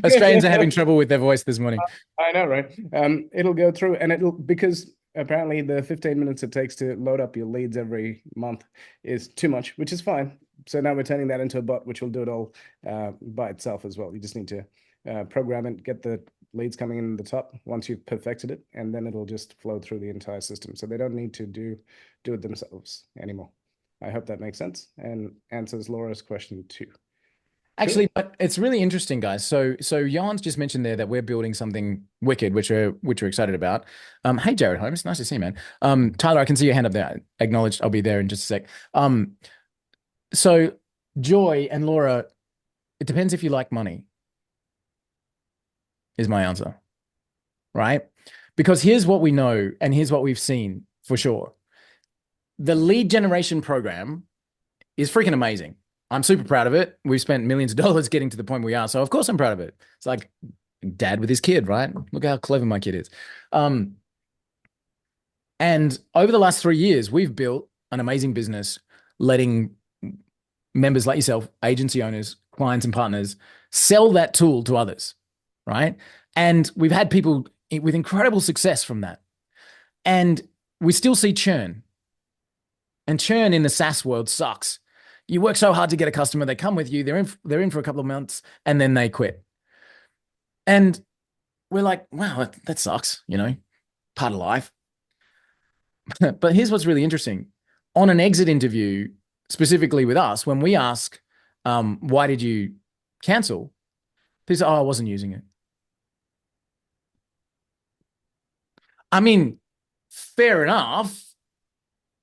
Australians are having trouble with their voice this morning. I know, right? It'll go through and because apparently the 15 minutes it takes to load up your leads every month is too much, which is fine. So now we're turning that into a bot, which will do it all by itself as well. You just need to program it, get the leads coming in the top once you've perfected it, and then it'll just flow through the entire system. So they don't need to do it themselves anymore. I hope that makes sense and answers Laura's question too. Actually, but it's really interesting, guys. So Jan's just mentioned there that we're building something wicked, which we're excited about. Hey, Jared Holmes, nice to see you, man. Tyler, I can see your hand up there. Acknowledged. I'll be there in just a sec. So Joy and Laura, it depends if you like money, is my answer, right? Because here's what we know and here's what we've seen for sure. The lead generation program is freaking amazing. I'm super proud of it. We've spent millions of dollars getting to the point we are. So of course I'm proud of it. It's like dad with his kid, right? Look how clever my kid is. And over the last 3 years, we've built an amazing business, letting members like yourself, agency owners, clients and partners sell that tool to others, right? And we've had people with incredible success from that. And we still see churn. And churn in the SaaS world sucks. You work so hard to get a customer, they come with you, they're in for a couple of months, and then they quit. And we're like, wow, that sucks, part of life. But here's what's really interesting. On an exit interview, specifically with us, when we ask, why did you cancel? People say, I wasn't using it. I mean, fair enough.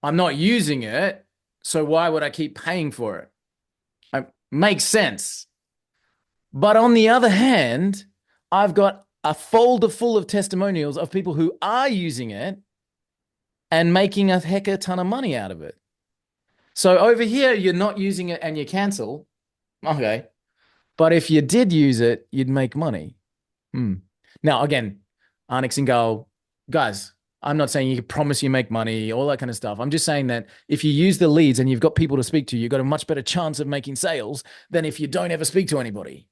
I'm not using it, so why would I keep paying for it? Makes sense. But on the other hand, I've got a folder full of testimonials of people who are using it and making a heck of a ton of money out of it. So over here, you're not using it and you cancel. Okay. But if you did use it, you'd make money. Now, again, Onyx and Go, guys, I'm not saying you can promise you make money, all that kind of stuff. I'm just saying that if you use the leads and you've got people to speak to, you've got a much better chance of making sales than if you don't ever speak to anybody.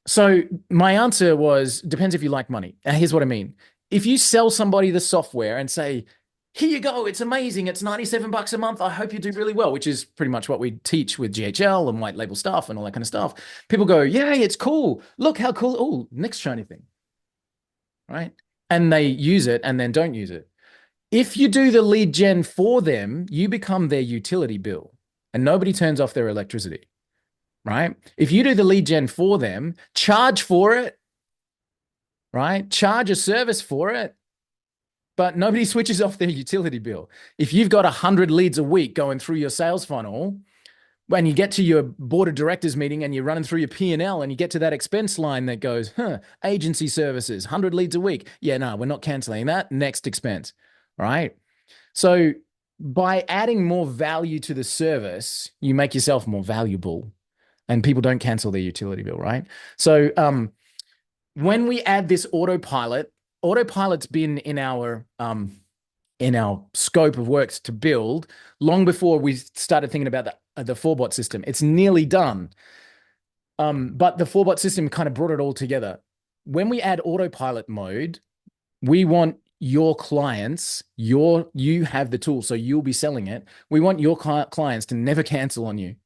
So my answer was, depends if you like money. And here's what I mean. If you sell somebody the software and say, here you go, it's amazing, it's $97 a month, I hope you do really well, which is pretty much what we teach with GHL and white label stuff and all that kind of stuff. People go, yeah, it's cool. Look how cool. Oh, next shiny thing, right? And they use it and then don't use it. If you do the lead gen for them, you become their utility bill and nobody turns off their electricity, right? If you do the lead gen for them, charge for it, right? Charge a service for it, but nobody switches off their utility bill. If you've got 100 leads a week going through your sales funnel, when you get to your board of directors meeting and you're running through your P&L and you get to that expense line that goes, agency services, 100 leads a week. Yeah, no, we're not canceling that. Next expense, right? So by adding more value to the service, you make yourself more valuable and people don't cancel their utility bill, right? So when we add this autopilot's been in our scope of works to build long before we started thinking about the 4-bot system. It's nearly done. But the 4-bot system kind of brought it all together. When we add autopilot mode, we want your clients, you have the tool, so you'll be selling it. We want your clients to never cancel on you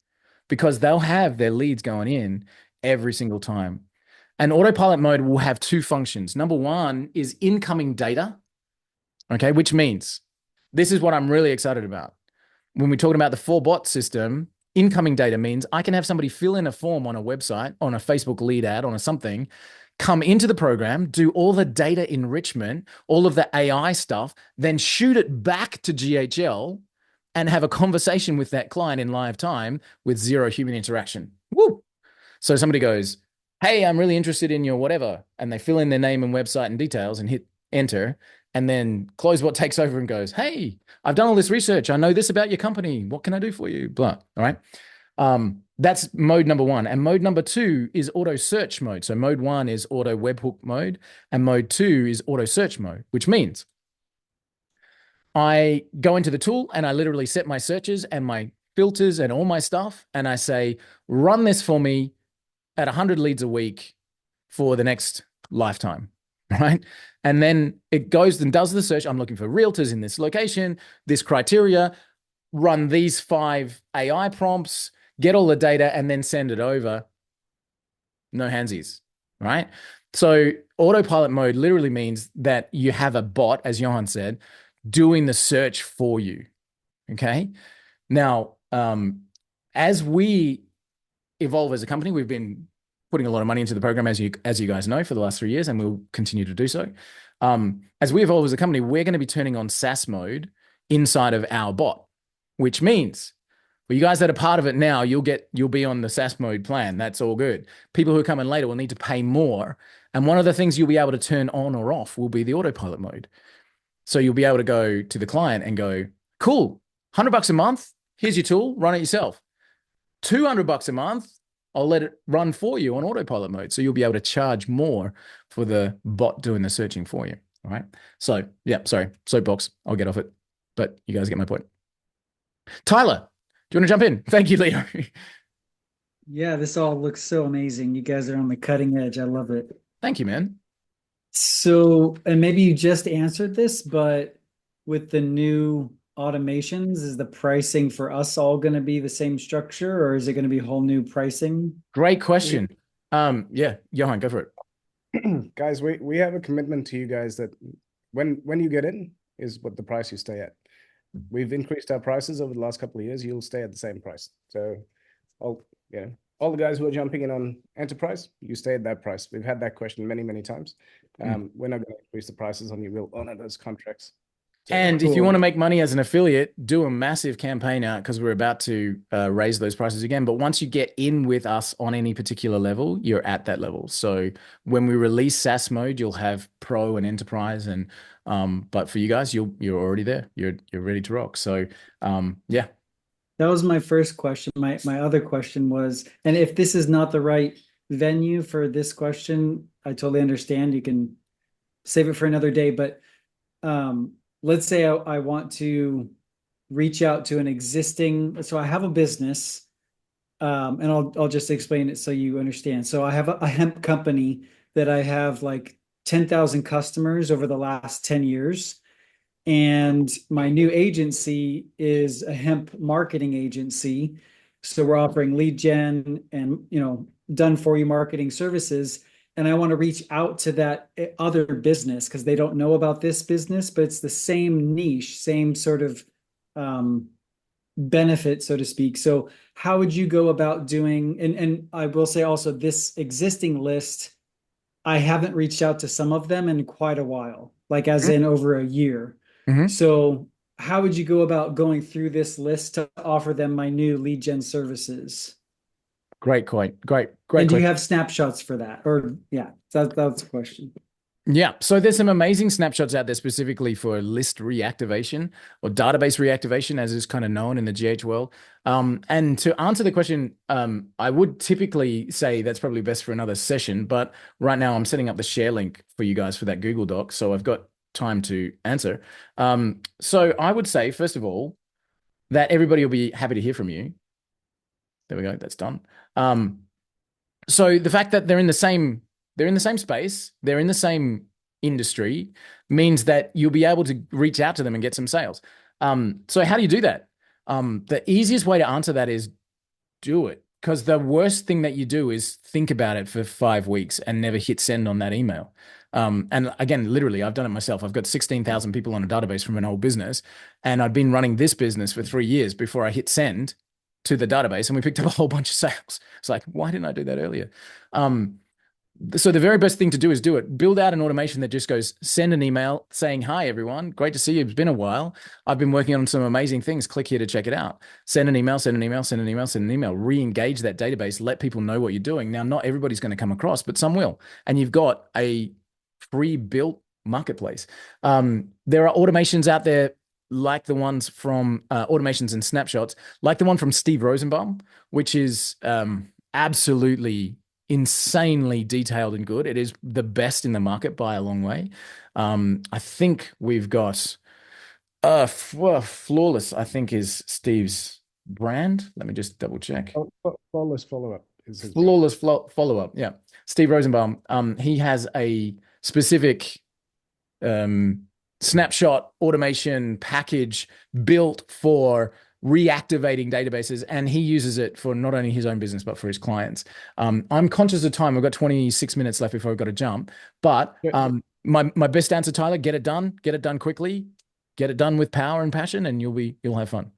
because they'll have their leads going in every single time. And autopilot mode will have 2 functions. Number 1 is incoming data. Okay, which means this is what I'm really excited about. When we're talking about the 4-bot system, incoming data means I can have somebody fill in a form on a website, on a Facebook lead ad, on a something, come into the program, do all the data enrichment, all of the AI stuff, then shoot it back to GHL and have a conversation with that client in live time with 0 human interaction. Woo! So somebody goes, hey, I'm really interested in your whatever, and they fill in their name and website and details and hit enter. And then CloseBot takes over and goes, hey, I've done all this research. I know this about your company. What can I do for you? Blah. All right. That's mode number 1. And mode number 2 is auto search mode. So mode 1 is auto webhook mode. And mode 2 is auto search mode, which means I go into the tool and I literally set my searches and my filters and all my stuff. And I say, run this for me at 100 leads a week for the next lifetime. Right. And then it goes and does the search. I'm looking for realtors in this location, this criteria, run these 5 AI prompts, get all the data, and then send it over. No handsies, right? So autopilot mode literally means that you have a bot, as Johan said, doing the search for you. Okay. Now, as we evolve as a company, we've been putting a lot of money into the program, as you guys know, for the last 3 years, and we'll continue to do so. As we evolve as a company, we're going to be turning on SaaS mode inside of our bot, which means for you guys that are part of it now, you'll be on the SaaS mode plan. That's all good. People who come in later will need to pay more. And one of the things you'll be able to turn on or off will be the autopilot mode. So you'll be able to go to the client and go, cool, $100 a month. Here's your tool, run it yourself. $200 a month, I'll let it run for you on autopilot mode. So you'll be able to charge more for the bot doing the searching for you. All right. So yeah, sorry, soapbox, I'll get off it, but you guys get my point. Tyler, do you want to jump in? Thank you, Leo. Yeah, this all looks so amazing. You guys are on the cutting edge. I love it. Thank you, man. So, and maybe you just answered this, but with the new automations, is the pricing for us all going to be the same structure, or is it going to be whole new pricing? Great question. Yeah, Johan, go for it. Guys, we have a commitment to you guys that when you get in is what the price you stay at. We've increased our prices over the last couple of years. You'll stay at the same price. So all the guys who are jumping in on enterprise, you stay at that price. We've had that question many, many times. We're not going to increase the prices on you. We'll honor those contracts. So and if you want to make money as an affiliate, do a massive campaign out, because we're about to raise those prices again. But once you get in with us on any particular level, you're at that level. So when we release SaaS mode, you'll have Pro and Enterprise, and but for you guys, you're already there. You're ready to rock. So yeah. That was my first question. My other question was, and if this is not the right venue for this question, I totally understand. You can save it for another day. But let's say I want to reach out to an existing, so I have a business, and I'll just explain it so you understand. So I have a hemp company that I have like 10,000 customers over the last 10 years. And my new agency is a hemp marketing agency. So we're offering lead gen and, done for you marketing services. And I want to reach out to that other business because they don't know about this business, but it's the same niche, same sort of benefit, so to speak. So how would you go about doing, and I will say also this existing list, I haven't reached out to some of them in quite a while, like as in over a year. So how would you go about going through this list to offer them my new lead gen services? Great point. Great. And do you have snapshots for that? Or that's the question. Yeah. So there's some amazing snapshots out there specifically for list reactivation or database reactivation, as is kind of known in the GH world. And to answer the question, I would typically say that's probably best for another session, but right now I'm setting up the share link for you guys for that Google Doc. So I've got time to answer. So I would say, first of all, that everybody will be happy to hear from you. There we go. That's done. So the fact that they're in the same space, they're in the same industry, means that you'll be able to reach out to them and get some sales. So how do you do that? The easiest way to answer that is do it. Because the worst thing that you do is think about it for 5 weeks and never hit send on that email. And again, literally, I've done it myself. I've got 16,000 people on a database from an old business, and I'd been running this business for 3 years before I hit send to the database, and we picked up a whole bunch of sales. It's like, why didn't I do that earlier? So the very best thing to do is do it. Build out an automation that just goes, send an email saying, hi, everyone. Great to see you. It's been a while. I've been working on some amazing things. Click here to check it out. Send an email, send an email, send an email, send an email. Re-engage that database. Let people know what you're doing. Now, not everybody's going to come across, but some will. And you've got a pre-built marketplace. There are automations out there like the ones from automations and snapshots, like the one from Steve Rosenbaum, which is absolutely insanely detailed and good. It is the best in the market by a long way. I think we've got Flawless, I think, is Steve's brand. Let me just double check. Flawless follow-up. Flawless follow-up. Yeah. Steve Rosenbaum. He has a specific snapshot automation package built for reactivating databases, and he uses it for not only his own business but for his clients. I'm conscious of time. We've got 26 minutes left before I've got to jump, but my best answer, Tyler, get it done quickly, get it done with power and passion, and you'll have fun.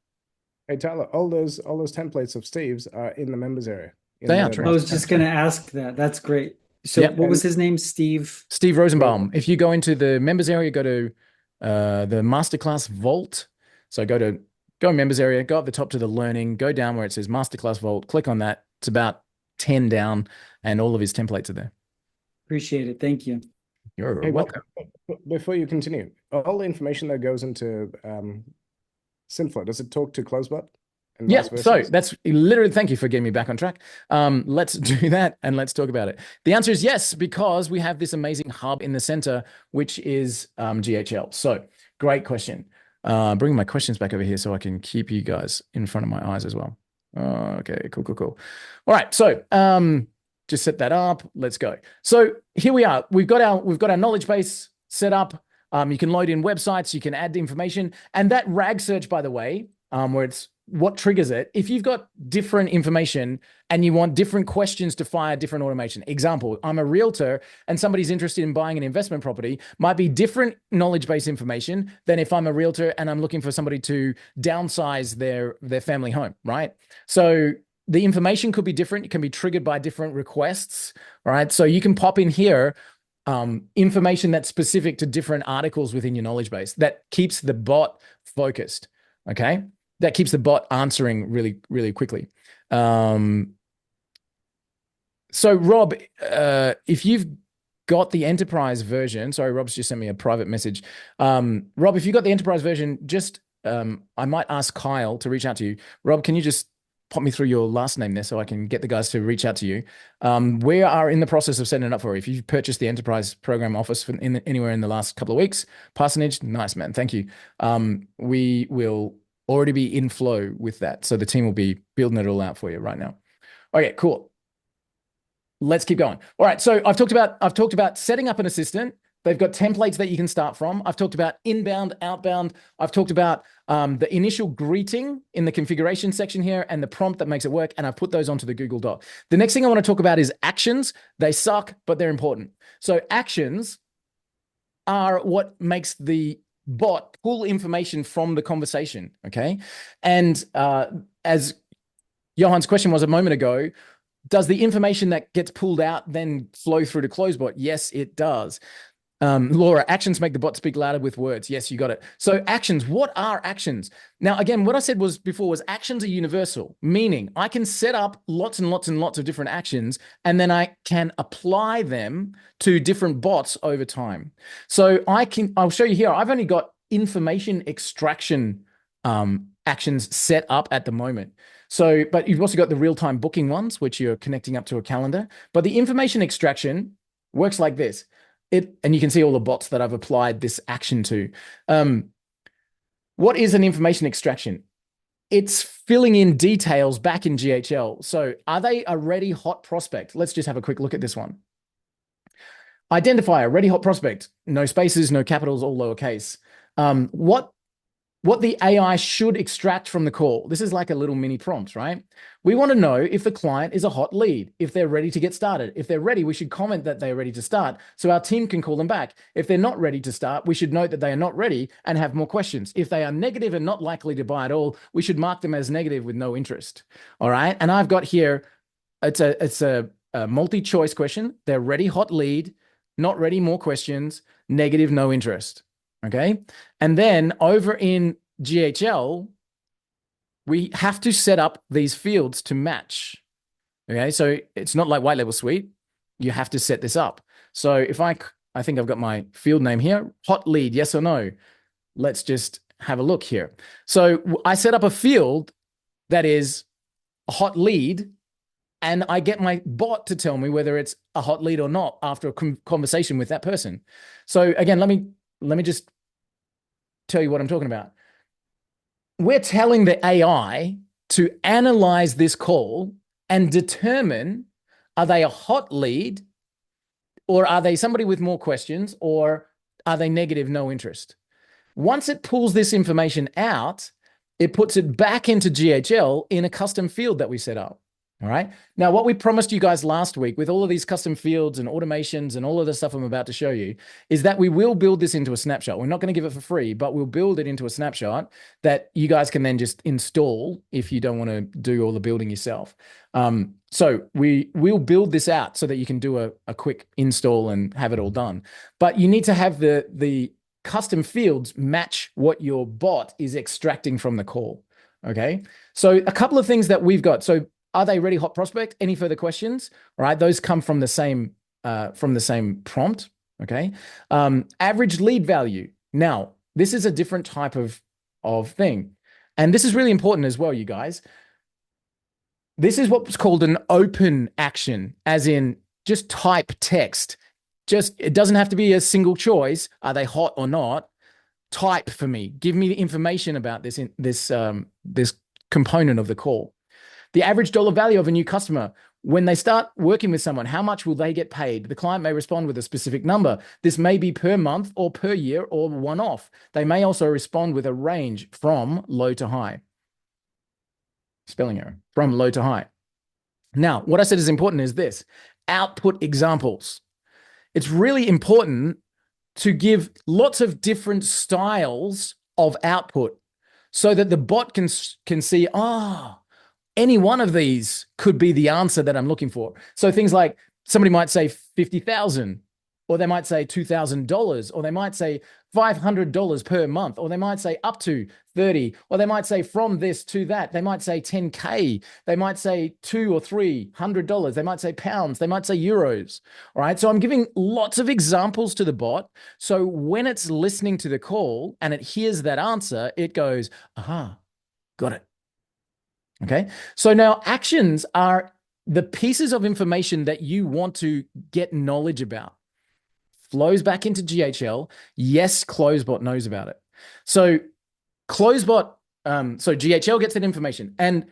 Hey Tyler, all those templates of Steve's are in the members area. They are. I was just going to ask that. That's great. So what was his name? Steve Rosenbaum. If you go into the members area, go to the masterclass vault. So go members area, go up the top to the learning, go down where it says masterclass vault, click on that. It's about 10 down, and all of his templates are there. Appreciate it. Thank you. You're welcome. Before you continue, all the information that goes into Synthflow, does it talk to CloseBot? and Yeah, vice so versa? that's literally, thank you for getting me back on track. Let's do that and let's talk about it. The answer is yes, because we have this amazing hub in the center, which is GHL. So great question. Bringing my questions back over here so I can keep you guys in front of my eyes as well. Okay, cool. All right, so just set that up. Let's go. So here we are. We've got our knowledge base set up. You can load in websites, you can add information, and that RAG search, by the way, where it's what triggers it. If you've got different information and you want different questions to fire different automation. Example, I'm a realtor and somebody's interested in buying an investment property, might be different knowledge-based information than if I'm a realtor and I'm looking for somebody to downsize their family home, right? So the information could be different. It can be triggered by different requests, right? So you can pop in here information that's specific to different articles within your knowledge base that keeps the bot focused, okay? That keeps the bot answering really, really quickly. So Rob, if you've got the enterprise version, sorry, Rob's just sent me a private message. Rob, if you've got the enterprise version, just, I might ask Kyle to reach out to you. Rob, can you just pop me through your last name there so I can get the guys to reach out to you? We are in the process of setting it up for you. If you've purchased the enterprise program office anywhere in the last couple of weeks, Parsonage, nice, man. Thank you. We will already be in flow with that. So the team will be building it all out for you right now. Okay, cool. Let's keep going. All right. So I've talked about setting up an assistant. They've got templates that you can start from. I've talked about inbound, outbound. I've talked about the initial greeting in the configuration section here and the prompt that makes it work. And I've put those onto the Google Doc. The next thing I want to talk about is actions. They suck, but they're important. So actions are what makes the bot pull information from the conversation, okay? And as Johan's question was a moment ago, does the information that gets pulled out then flow through to CloseBot? Yes, it does. Laura, actions make the bot speak louder with words. Yes, you got it. So actions, what are actions? Now, again, what I said before was actions are universal, meaning I can set up lots and lots and lots of different actions, and then I can apply them to different bots over time. So I'll show you here. I've only got information extraction actions set up at the moment. So, but you've also got the real-time booking ones, which you're connecting up to a calendar. But the information extraction works like this. And you can see all the bots that I've applied this action to. What is an information extraction? It's filling in details back in GHL. So are they a ready hot prospect? Let's just have a quick look at this one. Identifier, ready hot prospect, no spaces, no capitals, all lowercase. What the AI should extract from the call. This is like a little mini prompt, right? We want to know if the client is a hot lead, if they're ready to get started. If they're ready, we should comment that they're ready to start so our team can call them back. If they're not ready to start, we should note that they are not ready and have more questions. If they are negative and not likely to buy at all, we should mark them as negative with no interest. All right. And I've got here, it's a multi-choice question. They're ready, hot lead, not ready, more questions, negative, no interest. Okay. And then over in GHL, we have to set up these fields to match. Okay. So it's not like white label suite. You have to set this up. So if I think I've got my field name here, hot lead, yes or no. Let's just have a look here. So I set up a field that is a hot lead, and I get my bot to tell me whether it's a hot lead or not after a conversation with that person. So again, let me just tell you what I'm talking about. We're telling the AI to analyze this call and determine, are they a hot lead, or are they somebody with more questions, or are they negative, no interest? Once it pulls this information out, it puts it back into GHL in a custom field that we set up. All right. Now, what we promised you guys last week with all of these custom fields and automations and all of the stuff I'm about to show you is that we will build this into a snapshot. We're not going to give it for free, but we'll build it into a snapshot that you guys can then just install if you don't want to do all the building yourself. So we will build this out so that you can do a quick install and have it all done. But you need to have the custom fields match what your bot is extracting from the call. Okay. So a couple of things that we've got. So are they ready hot prospect? Any further questions? All right. Those come from the same prompt. Okay. Average lead value. Now, this is a different type of thing. And this is really important as well, you guys. This is what's called an open action, as in just type text. It doesn't have to be a single choice. Are they hot or not? Type for me. Give me the information about this this component of the call. The average dollar value of a new customer. When they start working with someone, how much will they get paid? The client may respond with a specific number. This may be per month or per year or one-off. They may also respond with a range from low to high. Spelling error. From low to high. Now, what I said is important is this. Output examples. It's really important to give lots of different styles of output so that the bot can see, any one of these could be the answer that I'm looking for. So things like somebody might say 50,000, or they might say $2,000, or they might say $500 per month, or they might say up to 30, or they might say from this to that. They might say 10K. They might say $200 or $300. They might say pounds. They might say euros. All right. So I'm giving lots of examples to the bot. So when it's listening to the call and it hears that answer, it goes, aha, got it. Okay. So now actions are the pieces of information that you want to get knowledge about. Flows back into GHL. Yes, CloseBot knows about it. So CloseBot, so GHL gets that information, and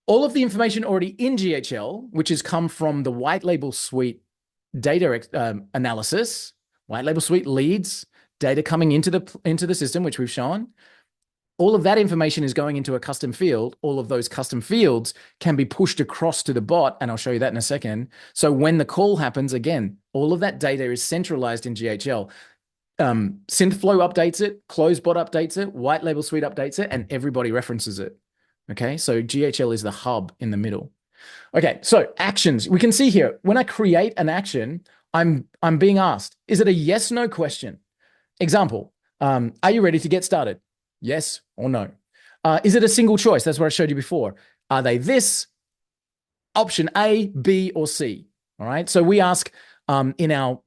all of the information already in GHL, which has come from the white label suite data analysis, white label suite leads, data coming into the system, which we've shown. All of that information is going into a custom field. All of those custom fields can be pushed across to the bot, and I'll show you that in a second. So when the call happens, again, all of that data is centralized in GHL. Synthflow updates it, CloseBot updates it, White Label Suite updates it, and everybody references it. Okay, so GHL is the hub in the middle. Okay, so actions. We can see here, when I create an action, I'm being asked, is it a yes/no question? Example, are you ready to get started? Yes or no? Is it a single choice? That's what I showed you before. Are they this? Option A, B, or C? All right. So we ask in our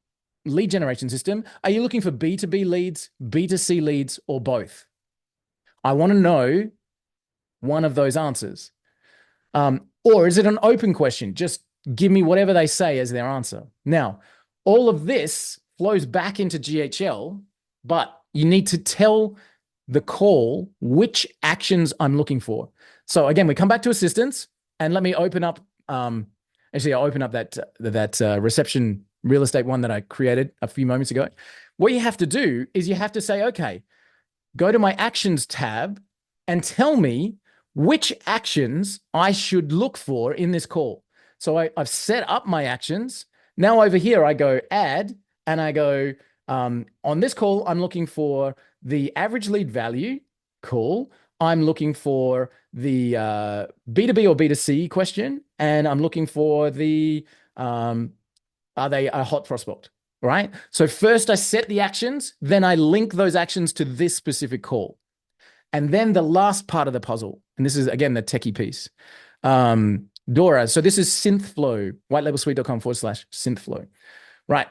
lead generation system, are you looking for B2B leads, B2C leads, or both? I want to know one of those answers. Or is it an open question? Just give me whatever they say as their answer. Now, all of this flows back into GHL, but you need to tell the call which actions I'm looking for. So again, we come back to assistance, and let me open up. Actually, I'll open up that reception real estate one that I created a few moments ago. What you have to do is you have to say, okay, go to my actions tab and tell me which actions I should look for in this call. So I've set up my actions. Now over here, I go add, and I go, on this call, I'm looking for the average lead value. Cool. I'm looking for the B2B or B2C question, and I'm looking for the, are they a hot prospect, right? So first I set the actions, then I link those actions to this specific call. And then the last part of the puzzle, and this is, again, the techie piece. Dora, so this is Synthflow, whitelabelsuite.com/Synthflow, right?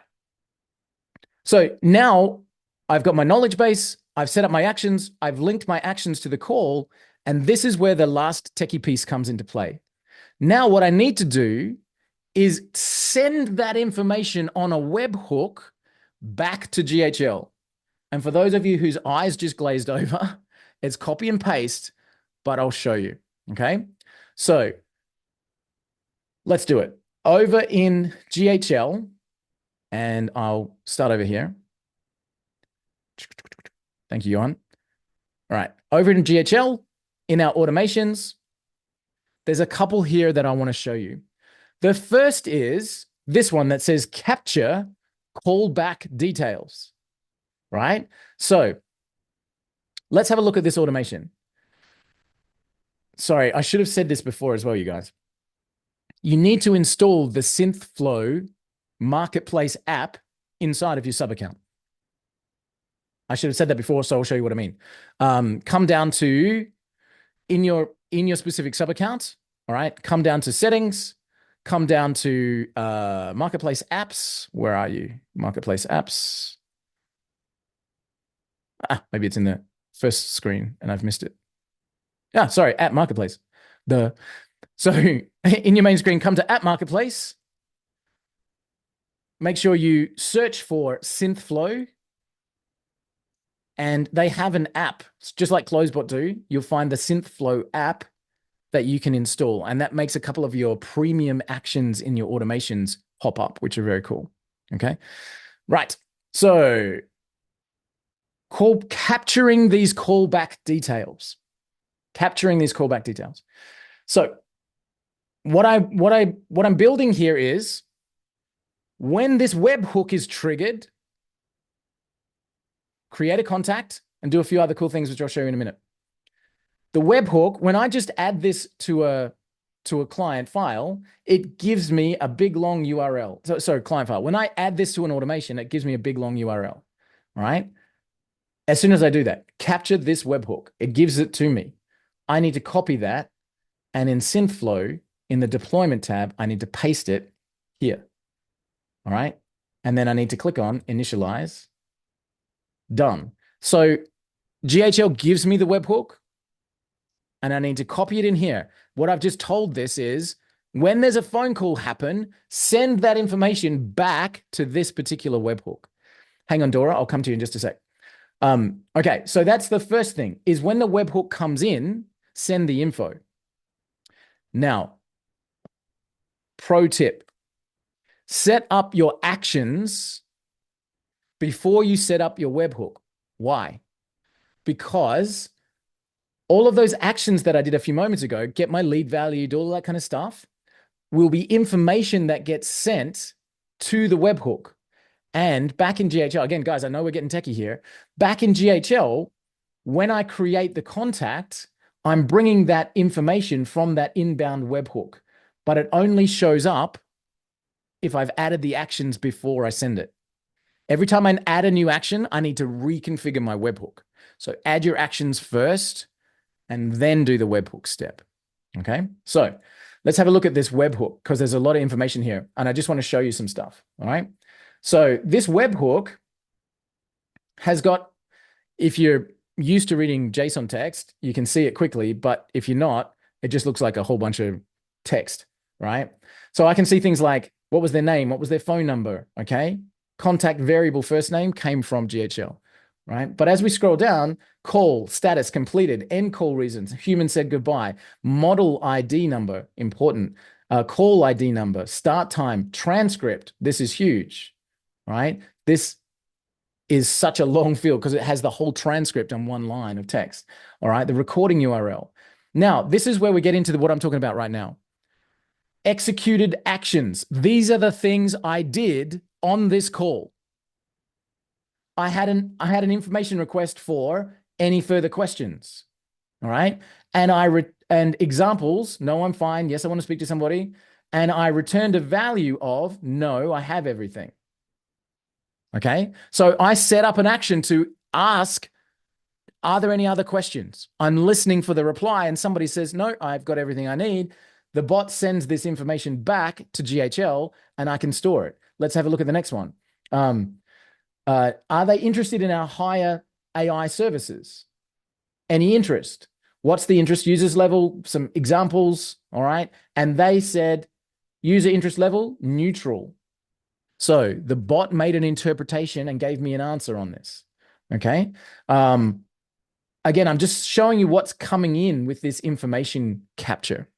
So now I've got my knowledge base, I've set up my actions, I've linked my actions to the call, and this is where the last techie piece comes into play. Now what I need to do is send that information on a webhook back to GHL. And for those of you whose eyes just glazed over, it's copy and paste, but I'll show you, okay? So let's do it. Over in GHL, and I'll start over here. Thank you, Johan. All right, over in GHL, in our automations, there's a couple here that I want to show you. The first is this one that says capture callback details, right? So let's have a look at this automation. Sorry, I should have said this before as well, you guys. You need to install the Synthflow marketplace app inside of your sub account. I should have said that before, so I'll show you what I mean. Come down to in your specific sub account. All right, come down to settings, come down to marketplace apps. Where are you? Marketplace apps. Maybe it's in the first screen and I've missed it. Sorry, App Marketplace. So in your main screen, come to App Marketplace. Make sure you search for Synthflow. And they have an app, just like CloseBot do. You'll find the Synthflow app that you can install. And that makes a couple of your premium actions in your automations pop up, which are very cool. Okay. Right. So capturing these callback details. So what I'm building here is when this webhook is triggered, create a contact and do a few other cool things, which I'll show you in a minute. The webhook, when I just add this to a client file, it gives me a big long URL. So client file. When I add this to an automation, it gives me a big long URL. All right. As soon as I do that, capture this webhook. It gives it to me. I need to copy that. And in Synthflow, in the deployment tab, I need to paste it here. All right. And then I need to click on initialize. Done. So GHL gives me the webhook and I need to copy it in here. What I've just told this is when there's a phone call happen, send that information back to this particular webhook. Hang on, Dora. I'll come to you in just a sec. Okay, so that's the first thing is when the webhook comes in, send the info. Now, pro tip, set up your actions before you set up your webhook. Why? Because all of those actions that I did a few moments ago, get my lead value, do all that kind of stuff, will be information that gets sent to the webhook. And back in GHL, again, guys, I know we're getting techie here. Back in GHL, when I create the contact, I'm bringing that information from that inbound webhook, but it only shows up if I've added the actions before I send it. Every time I add a new action, I need to reconfigure my webhook. So add your actions first and then do the webhook step. Okay, so let's have a look at this webhook because there's a lot of information here and I just want to show you some stuff. All right, so this webhook has got, if you're used to reading JSON text, you can see it quickly, but if you're not, it just looks like a whole bunch of text, right? So I can see things like what was their name, what was their phone number, okay? Contact variable first name came from GHL, right? But as we scroll down, call, status completed, end call reasons, human said goodbye, model ID number, important, call ID number, start time, transcript, this is huge, right? This is such a long field because it has the whole transcript on one line of text, all right? The recording URL. Now, this is where we get into what I'm talking about right now. Executed actions. These are the things I did on this call. I had an information request for any further questions. All right. And examples. No, I'm fine. Yes, I want to speak to somebody. And I returned a value of no, I have everything. Okay. So I set up an action to ask, are there any other questions? I'm listening for the reply and somebody says, no, I've got everything I need. The bot sends this information back to GHL and I can store it. Let's have a look at the next one. Are they interested in our higher AI services? Any interest? What's the interest users level? Some examples, all right? And they said user interest level, neutral. So the bot made an interpretation and gave me an answer on this, okay? Again, I'm just showing you what's coming in with this information capture.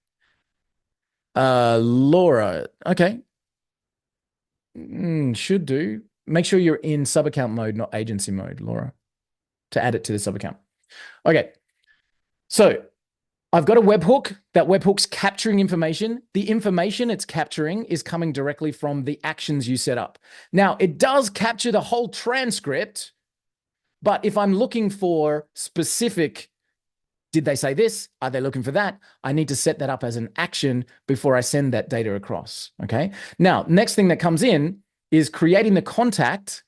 Laura, okay. Should do. Make sure you're in sub-account mode, not agency mode, Laura, to add it to the sub-account. Okay, so I've got a webhook. That webhook's capturing information. The information it's capturing is coming directly from the actions you set up. Now, it does capture the whole transcript, but if I'm looking for specific, did they say this? Are they looking for that? I need to set that up as an action before I send that data across, okay? Now, next thing that comes in is creating the contact.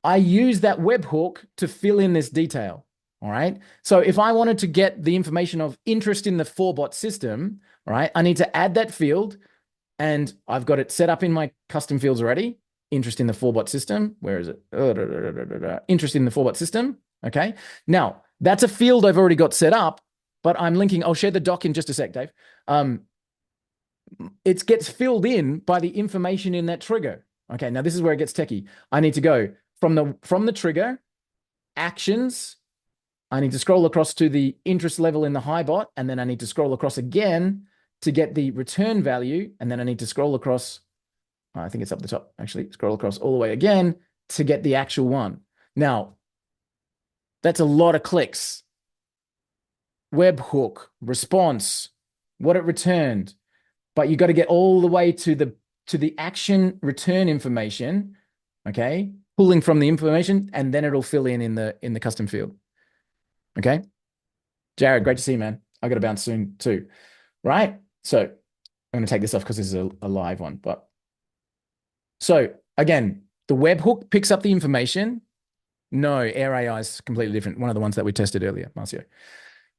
I use that webhook to fill in this detail, all right? So if I wanted to get the information of interest in the 4-bot system, all right, I need to add that field and I've got it set up in my custom fields already. Interest in the 4-bot system. Where is it? Interest in the 4-bot system, okay? Now, that's a field I've already got set up, but I'm linking. I'll share the doc in just a sec, Dave. It gets filled in by the information in that trigger. Okay, now this is where it gets techie. I need to go from the trigger, actions. I need to scroll across to the interest level in the high bot, and then I need to scroll across again to get the return value, and then I need to scroll across. I think it's up the top, actually. Scroll across all the way again to get the actual one. Now, that's a lot of clicks. Webhook, response, what it returned. But you got to get all the way to the action return information, okay? Pulling from the information, and then it'll fill in the custom field. Okay? Jared, great to see you, man. I got to bounce soon too. Right? So I'm going to take this off because this is a live one. But so again, the webhook picks up the information. No, Air AI is completely different. One of the ones that we tested earlier, Marcio.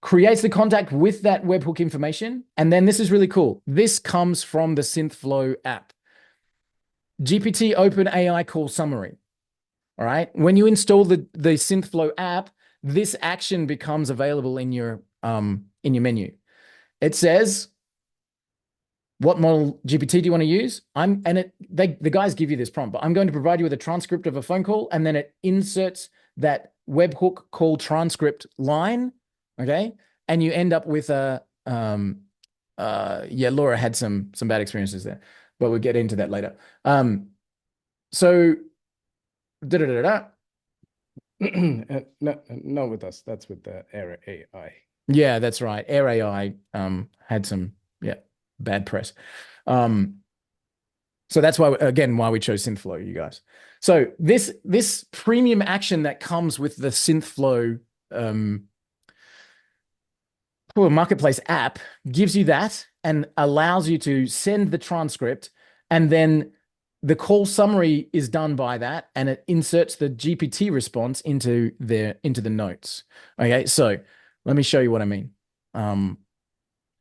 Creates the contact with that webhook information. And then this is really cool. This comes from the Synthflow app. GPT Open AI Call Summary. All right. When you install the Synthflow app, this action becomes available in your menu. It says, what model GPT do you want to use? The guys give you this prompt, but I'm going to provide you with a transcript of a phone call, and then it inserts that webhook call transcript line. Okay. And you end up with Laura had some bad experiences there, but we'll get into that later. So no, with us. That's with the Air AI. Yeah, that's right. Air AI had some bad press. So that's why we chose Synthflow, you guys. So this premium action that comes with the Synthflow marketplace app gives you that and allows you to send the transcript, and then the call summary is done by that, and it inserts the GPT response into the notes. Okay, so let me show you what I mean. And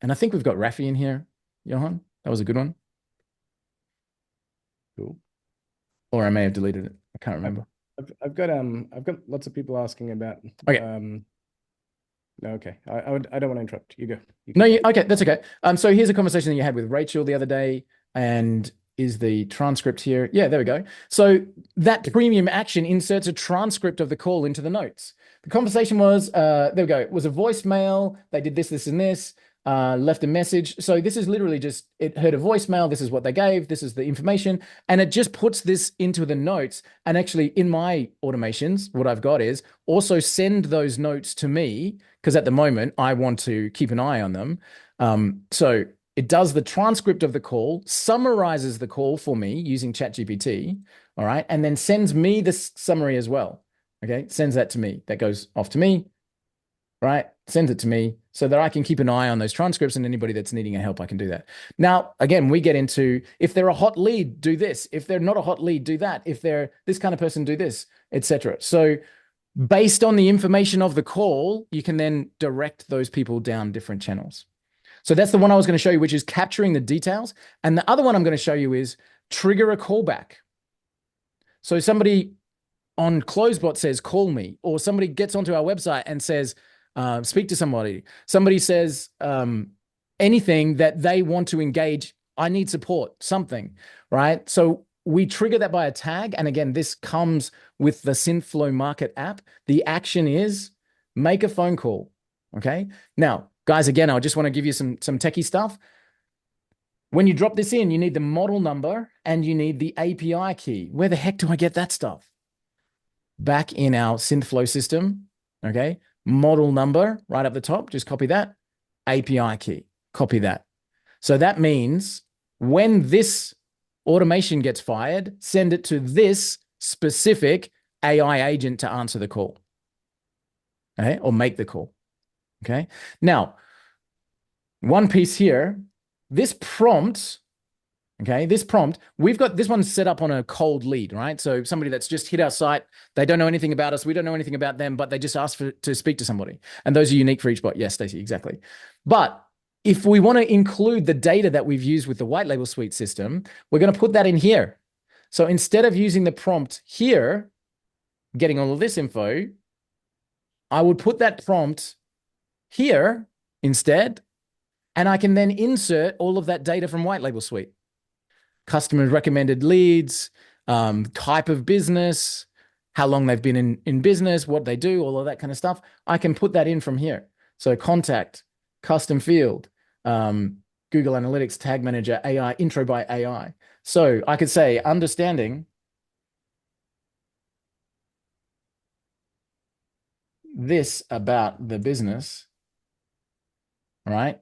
I think we've got Rafi in here, Johan. That was a good one. Cool. Or I may have deleted it. I can't remember. I've got lots of people asking about. Okay. No, okay. I don't want to interrupt. You go. Okay, that's okay. So here's a conversation that you had with Rachel the other day, and is the transcript here? Yeah, there we go. So that premium action inserts a transcript of the call into the notes. The conversation was, there we go. It was a voicemail. They did this, this, and this. Left a message. So this is literally just, it heard a voicemail. This is what they gave. This is the information. And it just puts this into the notes. And actually in my automations, what I've got is also send those notes to me, because at the moment I want to keep an eye on them. So it does the transcript of the call, summarizes the call for me using ChatGPT. All right. And then sends me the summary as well. Okay. Sends that to me. That goes off to me. Right. Sends it to me so that I can keep an eye on those transcripts, and anybody that's needing a help, I can do that. Now, again, we get into, if they're a hot lead, do this. If they're not a hot lead, do that. If they're this kind of person, do this, etc. So based on the information of the call, you can then direct those people down different channels. So that's the one I was going to show you, which is capturing the details. And the other one I'm going to show you is trigger a callback. So somebody on CloseBot says, call me, or somebody gets onto our website and says, speak to somebody. Somebody says anything that they want to engage. I need support, something, right? So we trigger that by a tag. And again, this comes with the Synthflow Market app. The action is make a phone call. Okay. Now, guys, again, I just want to give you some techie stuff. When you drop this in, you need the model number and you need the API key. Where the heck do I get that stuff? Back in our Synthflow system. Okay. Model number right up the top, just copy that. API key, copy that. So that means when this automation gets fired, send it to this specific AI agent to answer the call, okay, or make the call, okay? Now, one piece here, this prompt, okay, this prompt, we've got this one set up on a cold lead, right? So somebody that's just hit our site, they don't know anything about us, we don't know anything about them, but they just asked to speak to somebody. And those are unique for each bot. Yes, Stacey, exactly. But if we want to include the data that we've used with the white label suite system, we're going to put that in here. So instead of using the prompt here, getting all of this info, I would put that prompt here instead. And I can then insert all of that data from White Label Suite. Customer recommended leads, type of business, how long they've been in business, what they do, all of that kind of stuff. I can put that in from here. So contact, custom field, Google Analytics, Tag Manager, AI, intro by AI. So I could say understanding this about the business, right?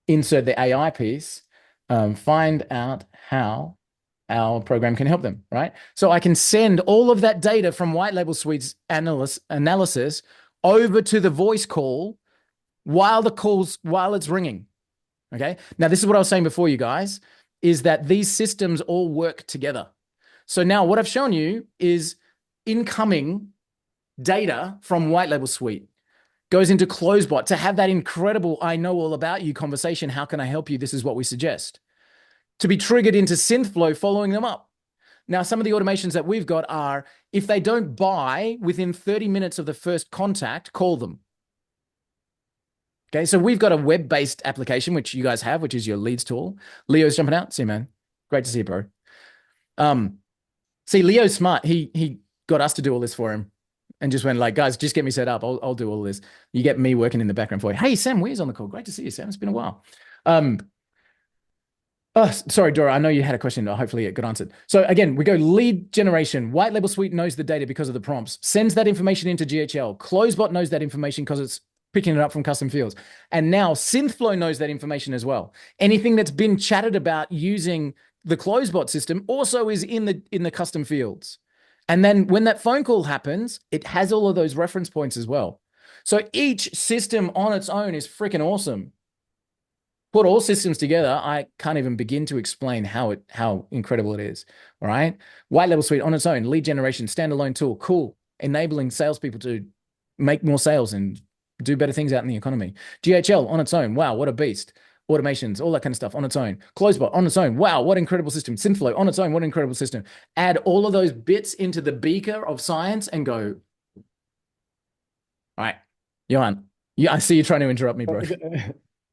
Insert the AI piece, find out how our program can help them, right? So I can send all of that data from White Label Suite's analysis over to the voice call while it's ringing, okay? Now, this is what I was saying before, you guys, is that these systems all work together. So now what I've shown you is incoming data from White Label Suite goes into CloseBot to have that incredible I know all about you conversation. How can I help you? This is what we suggest. To be triggered into Synthflow, following them up. Now, some of the automations that we've got are, if they don't buy within 30 minutes of the first contact, call them. Okay, so we've got a web-based application, which you guys have, which is your leads tool. Leo's jumping out. See you, man. Great to see you, bro. See, Leo's smart. He got us to do all this for him and just went like, guys, just get me set up. I'll do all this. You get me working in the background for you. Hey, Sam Weir's on the call. Great to see you, Sam. It's been a while. Oh, sorry, Dora. I know you had a question. Hopefully it got answered. So again, we go lead generation. White Label Suite knows the data because of the prompts, sends that information into GHL. CloseBot knows that information because it's picking it up from custom fields. And now Synthflow knows that information as well. Anything that's been chatted about using the CloseBot system also is in the custom fields. And then when that phone call happens, it has all of those reference points as well. So each system on its own is freaking awesome. Put all systems together, I can't even begin to explain how incredible it is. All right. White Label Suite on its own, lead generation, standalone tool, cool. Enabling salespeople to make more sales and do better things out in the economy. GHL on its own, wow, what a beast. Automations, all that kind of stuff on its own. CloseBot on its own, wow, what incredible system. Synthflow on its own, what incredible system. Add all of those bits into the beaker of science and go. All right, Johan, I see you trying to interrupt me, bro.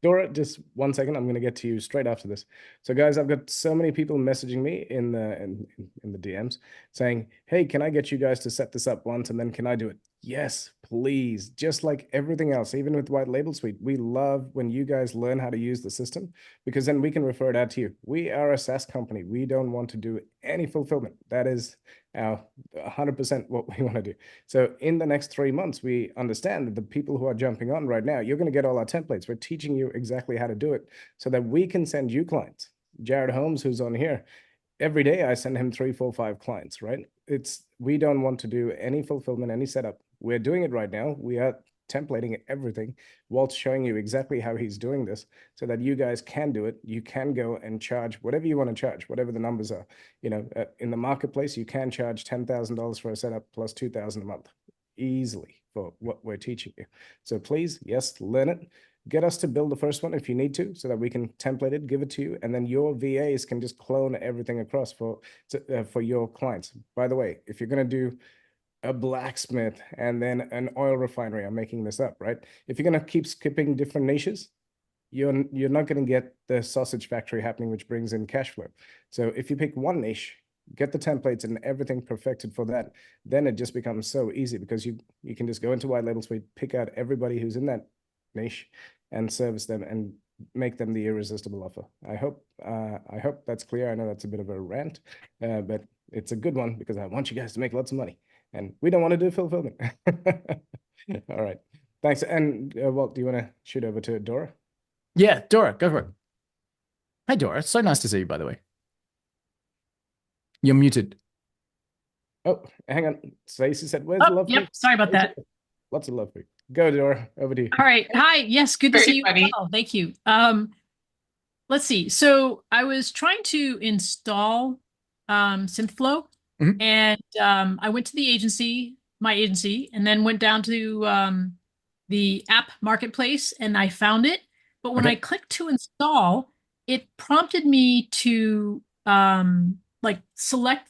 Dora, just 1 second. I'm going to get to you straight after this. So, guys, I've got so many people messaging me in the DMs saying, "Hey, can I get you guys to set this up once, and then can I do it?" Yes, please. Just like everything else, even with White Label Suite, we love when you guys learn how to use the system, because then we can refer it out to you. We are a SaaS company. We don't want to do any fulfillment. That is our 100% what we want to do. So in the next 3 months, we understand that the people who are jumping on right now, you're going to get all our templates. We're teaching you exactly how to do it so that we can send you clients. Jared Holmes, who's on here, every day I send him 3, 4, 5 clients, right? We don't want to do any fulfillment, any setup. We're doing it right now. We are templating everything. Walt's showing you exactly how he's doing this so that you guys can do it. You can go and charge whatever you want to charge, whatever the numbers are. You know, in the marketplace, you can charge $10,000 for a setup plus $2,000 a month easily for what we're teaching you. So please, yes, learn it. Get us to build the first one if you need to, so that we can template it, give it to you, and then your VAs can just clone everything across for your clients. By the way, if you're going to do a blacksmith and then an oil refinery, I'm making this up, right? If you're going to keep skipping different niches, you're not going to get the sausage factory happening, which brings in cash flow. So if you pick one niche, get the templates and everything perfected for that, then it just becomes so easy, because you can just go into White Label Suite, pick out everybody who's in that niche and service them and make them the irresistible offer. I hope that's clear. I know that's a bit of a rant, but it's a good one, because I want you guys to make lots of money, and we don't want to do fulfillment. All right, thanks. And Walt, do you want to shoot over to Dora? Yeah, Dora, go for it. Hey, Dora, so nice to see you, by the way. You're muted. Oh, hang on. Stacey said, "Where's the love?" Yep, sorry about that. Lots of love for you. Go, Dora. Over to you. All right. Hi. Yes, good to Very see you. funny. Oh, thank you. Let's see. So I was trying to install Synthflow, and I went to my agency, and then went down to the app marketplace, and I found it. But when I clicked to install, it prompted me to select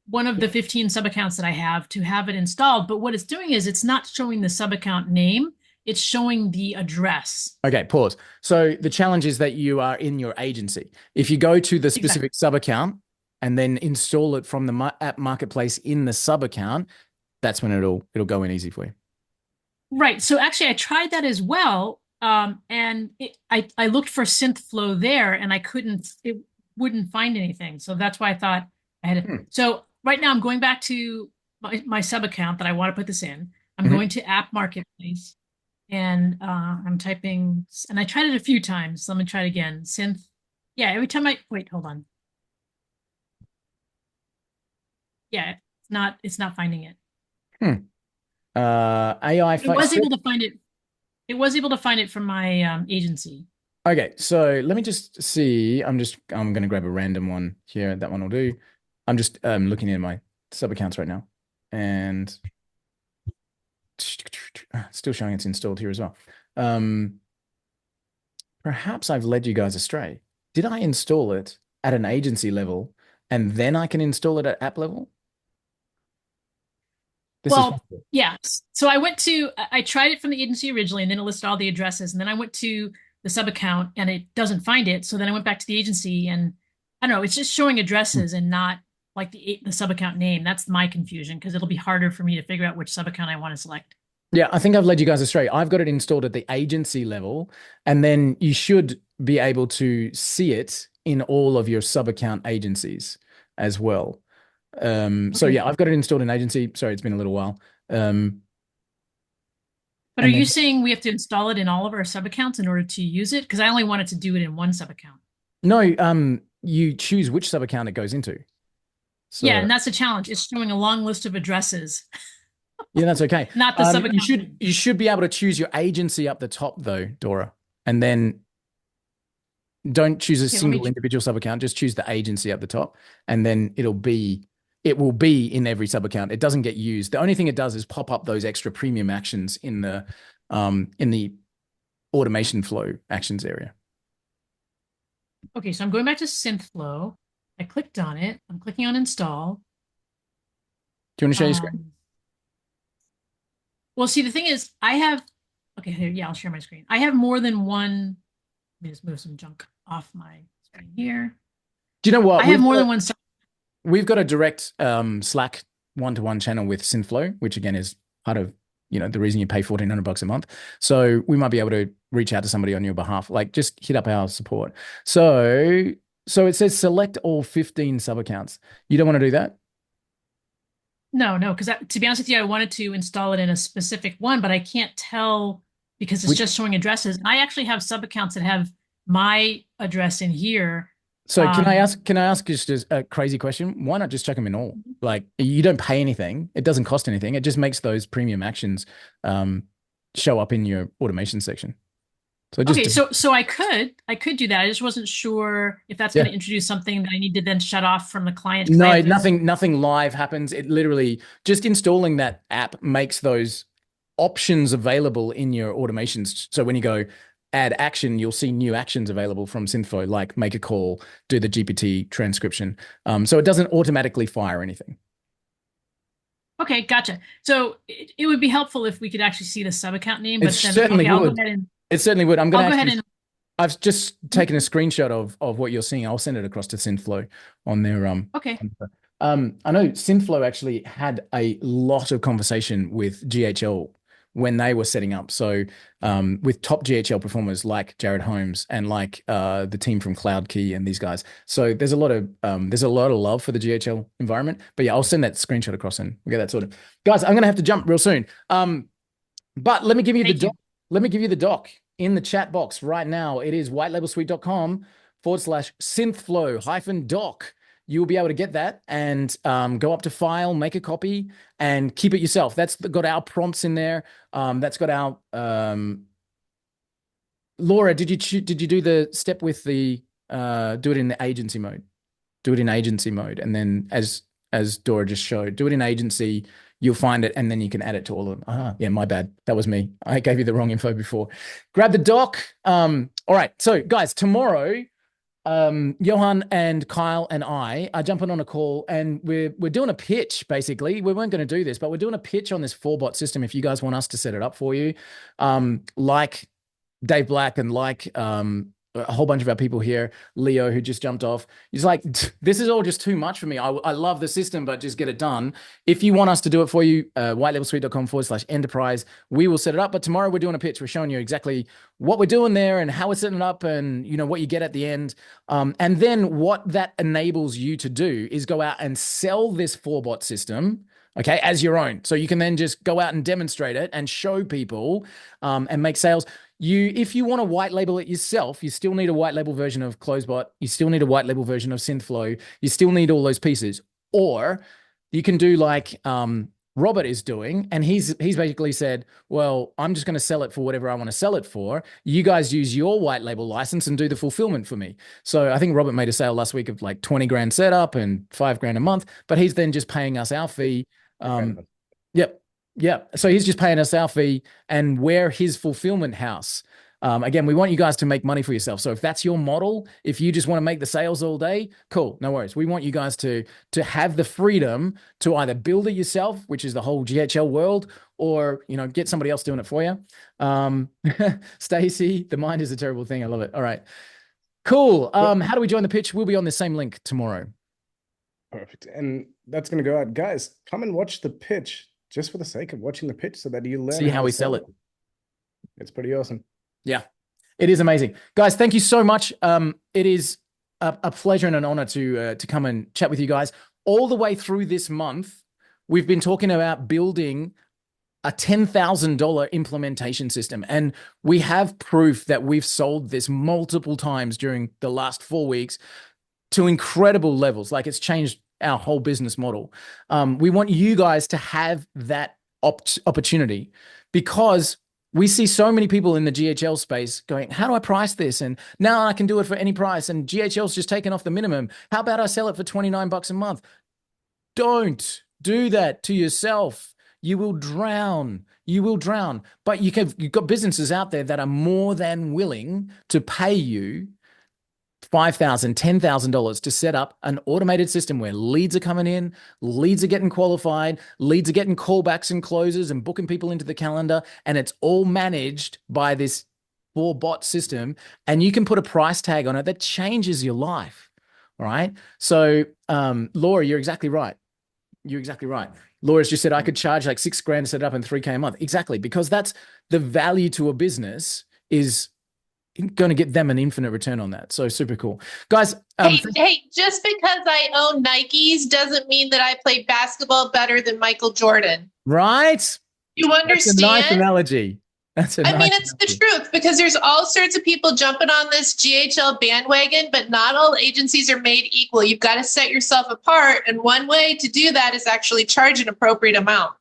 one of the 15 sub accounts that I have to have it installed. But what it's doing is it's not showing the sub account name. it's showing the address. Okay, pause. So the challenge is that you are in your agency. If you go to the specific sub account and then install it from the app marketplace in the sub account, that's when it'll go in easy for you. Right. So actually, I tried that as well, and I looked for Synthflow there, and it wouldn't find anything. So that's why I thought I had to. So right now, I'm going back to my sub account that I want to put this in. I'm going to App Marketplace, and I'm typing, and I tried it a few times. Let me try it again. Synth. Yeah, every time wait, hold on. Yeah, it's not finding it. AI. It was able to find it. It was able to find it from my agency. Okay, so let me just see. I'm going to grab a random one here. That one will do. I'm just looking at my sub accounts right now, and still showing it's installed here as well. Perhaps I've led you guys astray. Did I install it at an agency level and then I can install it at app level? Yeah. So I tried it from the agency originally, and then it listed all the addresses. And then I went to the sub account and it doesn't find it. So then I went back to the agency, and I don't know, it's just showing addresses and not like the sub account name. That's my confusion, because it'll be harder for me to figure out which sub account I want to select. Yeah, I think I've led you guys astray. I've got it installed at the agency level, and then you should be able to see it in all of your sub account agencies as well. So yeah, I've got it installed in agency. Sorry, it's been a little while. But are you saying we have to install it in all of our sub accounts in order to use it? Because I only wanted to do it in one sub account. No, you choose which sub account it goes into. So, yeah, and that's a challenge. It's showing a long list of addresses. Yeah, that's okay. Not the sub account. You should be able to choose your agency up the top though, Dora, and then don't choose a single individual sub account. Just choose the agency up the top, and then it will be in every sub account. It doesn't get used. The only thing it does is pop up those extra premium actions in the automation flow actions area. Okay, so I'm going back to Synthflow. I clicked on it. I'm clicking on install. Do you want to share your screen? Well, see, the thing is, okay, here, yeah, I'll share my screen. I have more than one. Let me just move some junk off my screen here. Do you know what? I have more than one. We've got a direct Slack one-to-one channel with Synthflow, which again is part of, the reason you pay $1,400 a month. So we might be able to reach out to somebody on your behalf. Like, just hit up our support. So it says select all 15 sub accounts. You don't want to do that? No, because to be honest with you, I wanted to install it in a specific one, but I can't tell because it's just showing addresses. I actually have sub accounts that have my address in here. So can I ask just a crazy question? Why not just check them in all? Like, you don't pay anything. It doesn't cost anything. It just makes those premium actions show up in your automation section. So so I could do that. I just wasn't sure if that's going to introduce something that I need to then shut off from the client. No, nothing live happens. It literally just installing that app makes those options available in your automations. So when you go add action, you'll see new actions available from Synthflow, like make a call, do the GPT transcription. So it doesn't automatically fire anything. Okay, gotcha. So it would be helpful if we could actually see the sub account name. But certainly would. It certainly would. I've just taken a screenshot of what you're seeing. I'll send it across to Synthflow on their Okay. I know Synthflow actually had a lot of conversation with GHL when they were setting up. So with top GHL performers like Jared Holmes and like the team from CloudKey and these guys. So there's a lot of love for the GHL environment. But yeah, I'll send that screenshot across and we'll get that sorted. Guys, I'm gonna have to jump real soon. But let me give you the doc. Let me give you the doc in the chat box right now. It is whitelabelsuite.com/synthflow-doc. You will be able to get that and go up to file, make a copy, and keep it yourself. That's got our prompts in there. That's got our Laura. Did you do the step with the do it in the agency mode? Do it in agency mode, and then as Dora just showed, do it in agency. You'll find it, and then you can add it to all of them. Yeah, my bad. That was me. I gave you the wrong info before. Grab the doc. All right. So, guys, tomorrow Johan and Kyle and I are jumping on a call, and we're doing a pitch. Basically, we weren't going to do this, but we're doing a pitch on this 4-bot system. If you guys want us to set it up for you, like Dave Black and like a whole bunch of our people here, Leo, who just jumped off. He's like, this is all just too much for me. I love the system, but just get it done. If you want us to do it for you, whitelabelsuite.com/enterprise, we will set it up. But tomorrow we're doing a pitch. We're showing you exactly what we're doing there and how we're setting it up, and what you get at the end. And then what that enables you to do is go out and sell this 4-bot system, okay, as your own. So you can then just go out and demonstrate it and show people and make sales. If you want to white label it yourself, you still need a white label version of CloseBot. You still need a white label version of Synthflow. You still need all those pieces. Or you can do like Robert is doing, and he's basically said, well, I'm just going to sell it for whatever I want to sell it for. You guys use your white label license and do the fulfillment for me. So I think Robert made a sale last week of like 20 grand setup and $5,000 a month, but he's then just paying us our fee. Yep. Yeah. So he's just paying us our fee, and we're his fulfillment house. Again, we want you guys to make money for yourself. So if that's your model, if you just want to make the sales all day, cool, no worries. We want you guys to have the freedom to either build it yourself, which is the whole GHL world, or get somebody else doing it for you. Stacy, the mind is a terrible thing. I love it. All right, cool. How do we join the pitch? We'll be on the same link tomorrow. Perfect. And that's going to go out. Guys, come and watch the pitch just for the sake of watching the pitch so that you learn. See how we sell it. It's pretty awesome. Yeah, it is amazing. Guys, thank you so much. It is a pleasure and an honor to come and chat with you guys. All the way through this month, we've been talking about building a $10,000 implementation system. And we have proof that we've sold this multiple times during the last 4 weeks to incredible levels. Like, it's changed our whole business model. We want you guys to have that opportunity, because we see so many people in the GHL space going, how do I price this? And now I can do it for any price. And GHL's just taken off the minimum. How about I sell it for $29 a month? Don't do that to yourself. You will drown. You will drown. But you've got businesses out there that are more than willing to pay you $5,000, $10,000 to set up an automated system where leads are coming in, leads are getting qualified, leads are getting callbacks and closes and booking people into the calendar, and it's all managed by this 4-bot system. And you can put a price tag on it that changes your life. All right. So, Laura, you're exactly right. You're exactly right. Laura's just said I could charge like $6,000 to set it up and $3,000 a month. Exactly, because that's the value to a business is going to get them an infinite return on that. So super cool. Guys. Hey, just because I own Nikes doesn't mean that I play basketball better than Michael Jordan. Right. You understand? That's a nice analogy. It's the truth, because there's all sorts of people jumping on this GHL bandwagon, but not all agencies are made equal. You've got to set yourself apart. And one way to do that is actually charge an appropriate amount.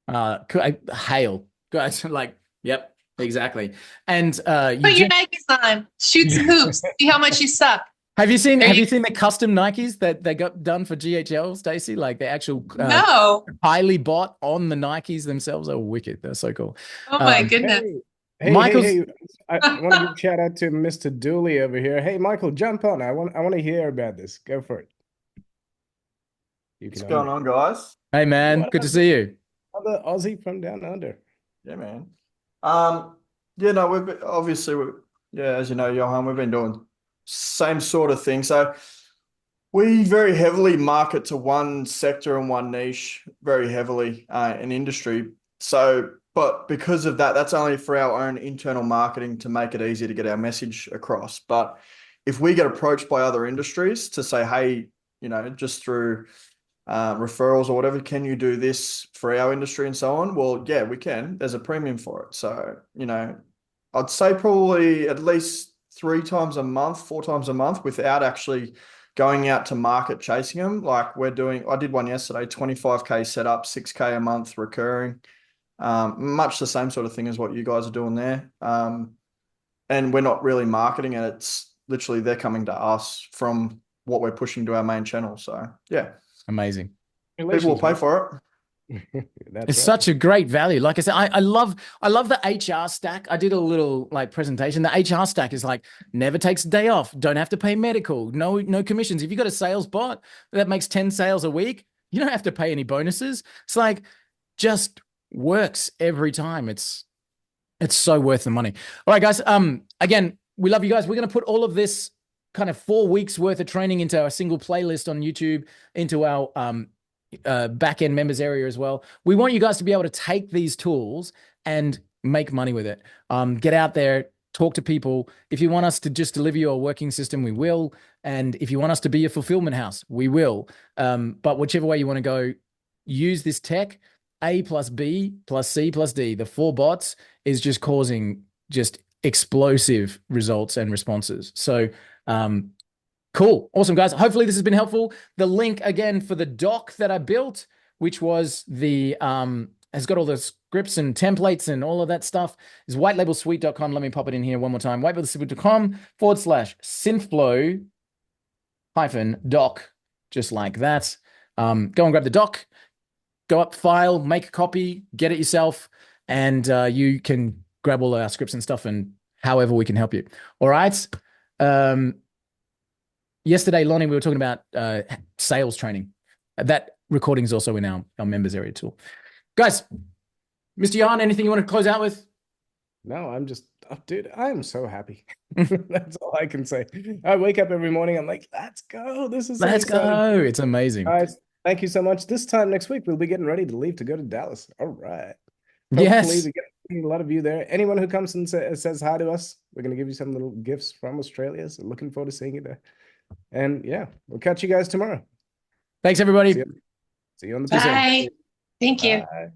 Hail. Guys, like, yep. Exactly. And put your Nikes on, shoot some hoops, see how much you suck. Have you seen the custom Nikes that they got done for GHL, Stacey? Like the actual no, highly bought on the Nikes themselves are wicked. They're so cool. Oh my goodness. Hey, Michael, I want to give a shout out to Mr. Dooley over here. Hey, Michael, jump on. I want to hear about this. Go for it. What's going on, guys? Hey, man. Good to see you. Another Aussie from down under. Yeah, man. As you know, Johan, we've been doing same sort of thing. So we very heavily market to one sector and one niche very heavily in industry. So, but because of that, that's only for our own internal marketing to make it easier to get our message across. But if we get approached by other industries to say, hey, just through referrals or whatever, can you do this for our industry and so on? Well, yeah, we can. There's a premium for it. So, I'd say probably at least 3 times a month, 4 times a month without actually going out to market chasing them. Like I did one yesterday, 25K setup, 6K a month recurring. Much the same sort of thing as what you guys are doing there. And we're not really marketing it. It's literally they're coming to us from what we're pushing to our main channel. So yeah. Amazing. People will pay for it. That's It's right. such a great value. Like I said, I love the HR stack. I did a little like presentation. The HR stack is like never takes a day off, don't have to pay medical, no commissions. If you got a sales bot that makes 10 sales a week, you don't have to pay any bonuses. It's like just works every time. It's so worth the money. All right, guys. Again, we love you guys. We're going to put all of this kind of 4 weeks worth of training into a single playlist on YouTube, into our back-end members area as well. We want you guys to be able to take these tools and make money with it. Get out there, talk to people. If you want us to just deliver you a working system, we will. And if you want us to be a fulfillment house, we will. But whichever way you want to go, use this tech. A plus B plus C plus D, the 4 bots, is just causing just explosive results and responses. So cool. Awesome, guys. Hopefully this has been helpful. The link again for the doc that I built, which was the has got all the scripts and templates and all of that stuff, is whitelabelsuite.com. Let me pop it in here one more time. whitelabelsuite.com/synthflow -doc, just like that. Go and grab the doc, go up, file, make a copy, get it yourself, and you can grab all our scripts and stuff, and however we can help you. All right. Yesterday, Lonnie, we were talking about sales training. That recording is also in our members area tool. Guys, Mr. Johan, anything you want to close out with? No, I'm just, dude, I am so happy. That's all I can say. I wake up every morning, I'm like, let's go. This is Let's go. It's amazing. Guys, thank you so much. This time next week, we'll be getting ready to leave to go to Dallas. All right. Hopefully Yes. we get a lot of you there. Anyone who comes and says hi to us, we're going to give you some little gifts from Australia. So looking forward to seeing you there. And yeah, we'll catch you guys tomorrow. Thanks, everybody. See you on the Bye. Thank you. Bye.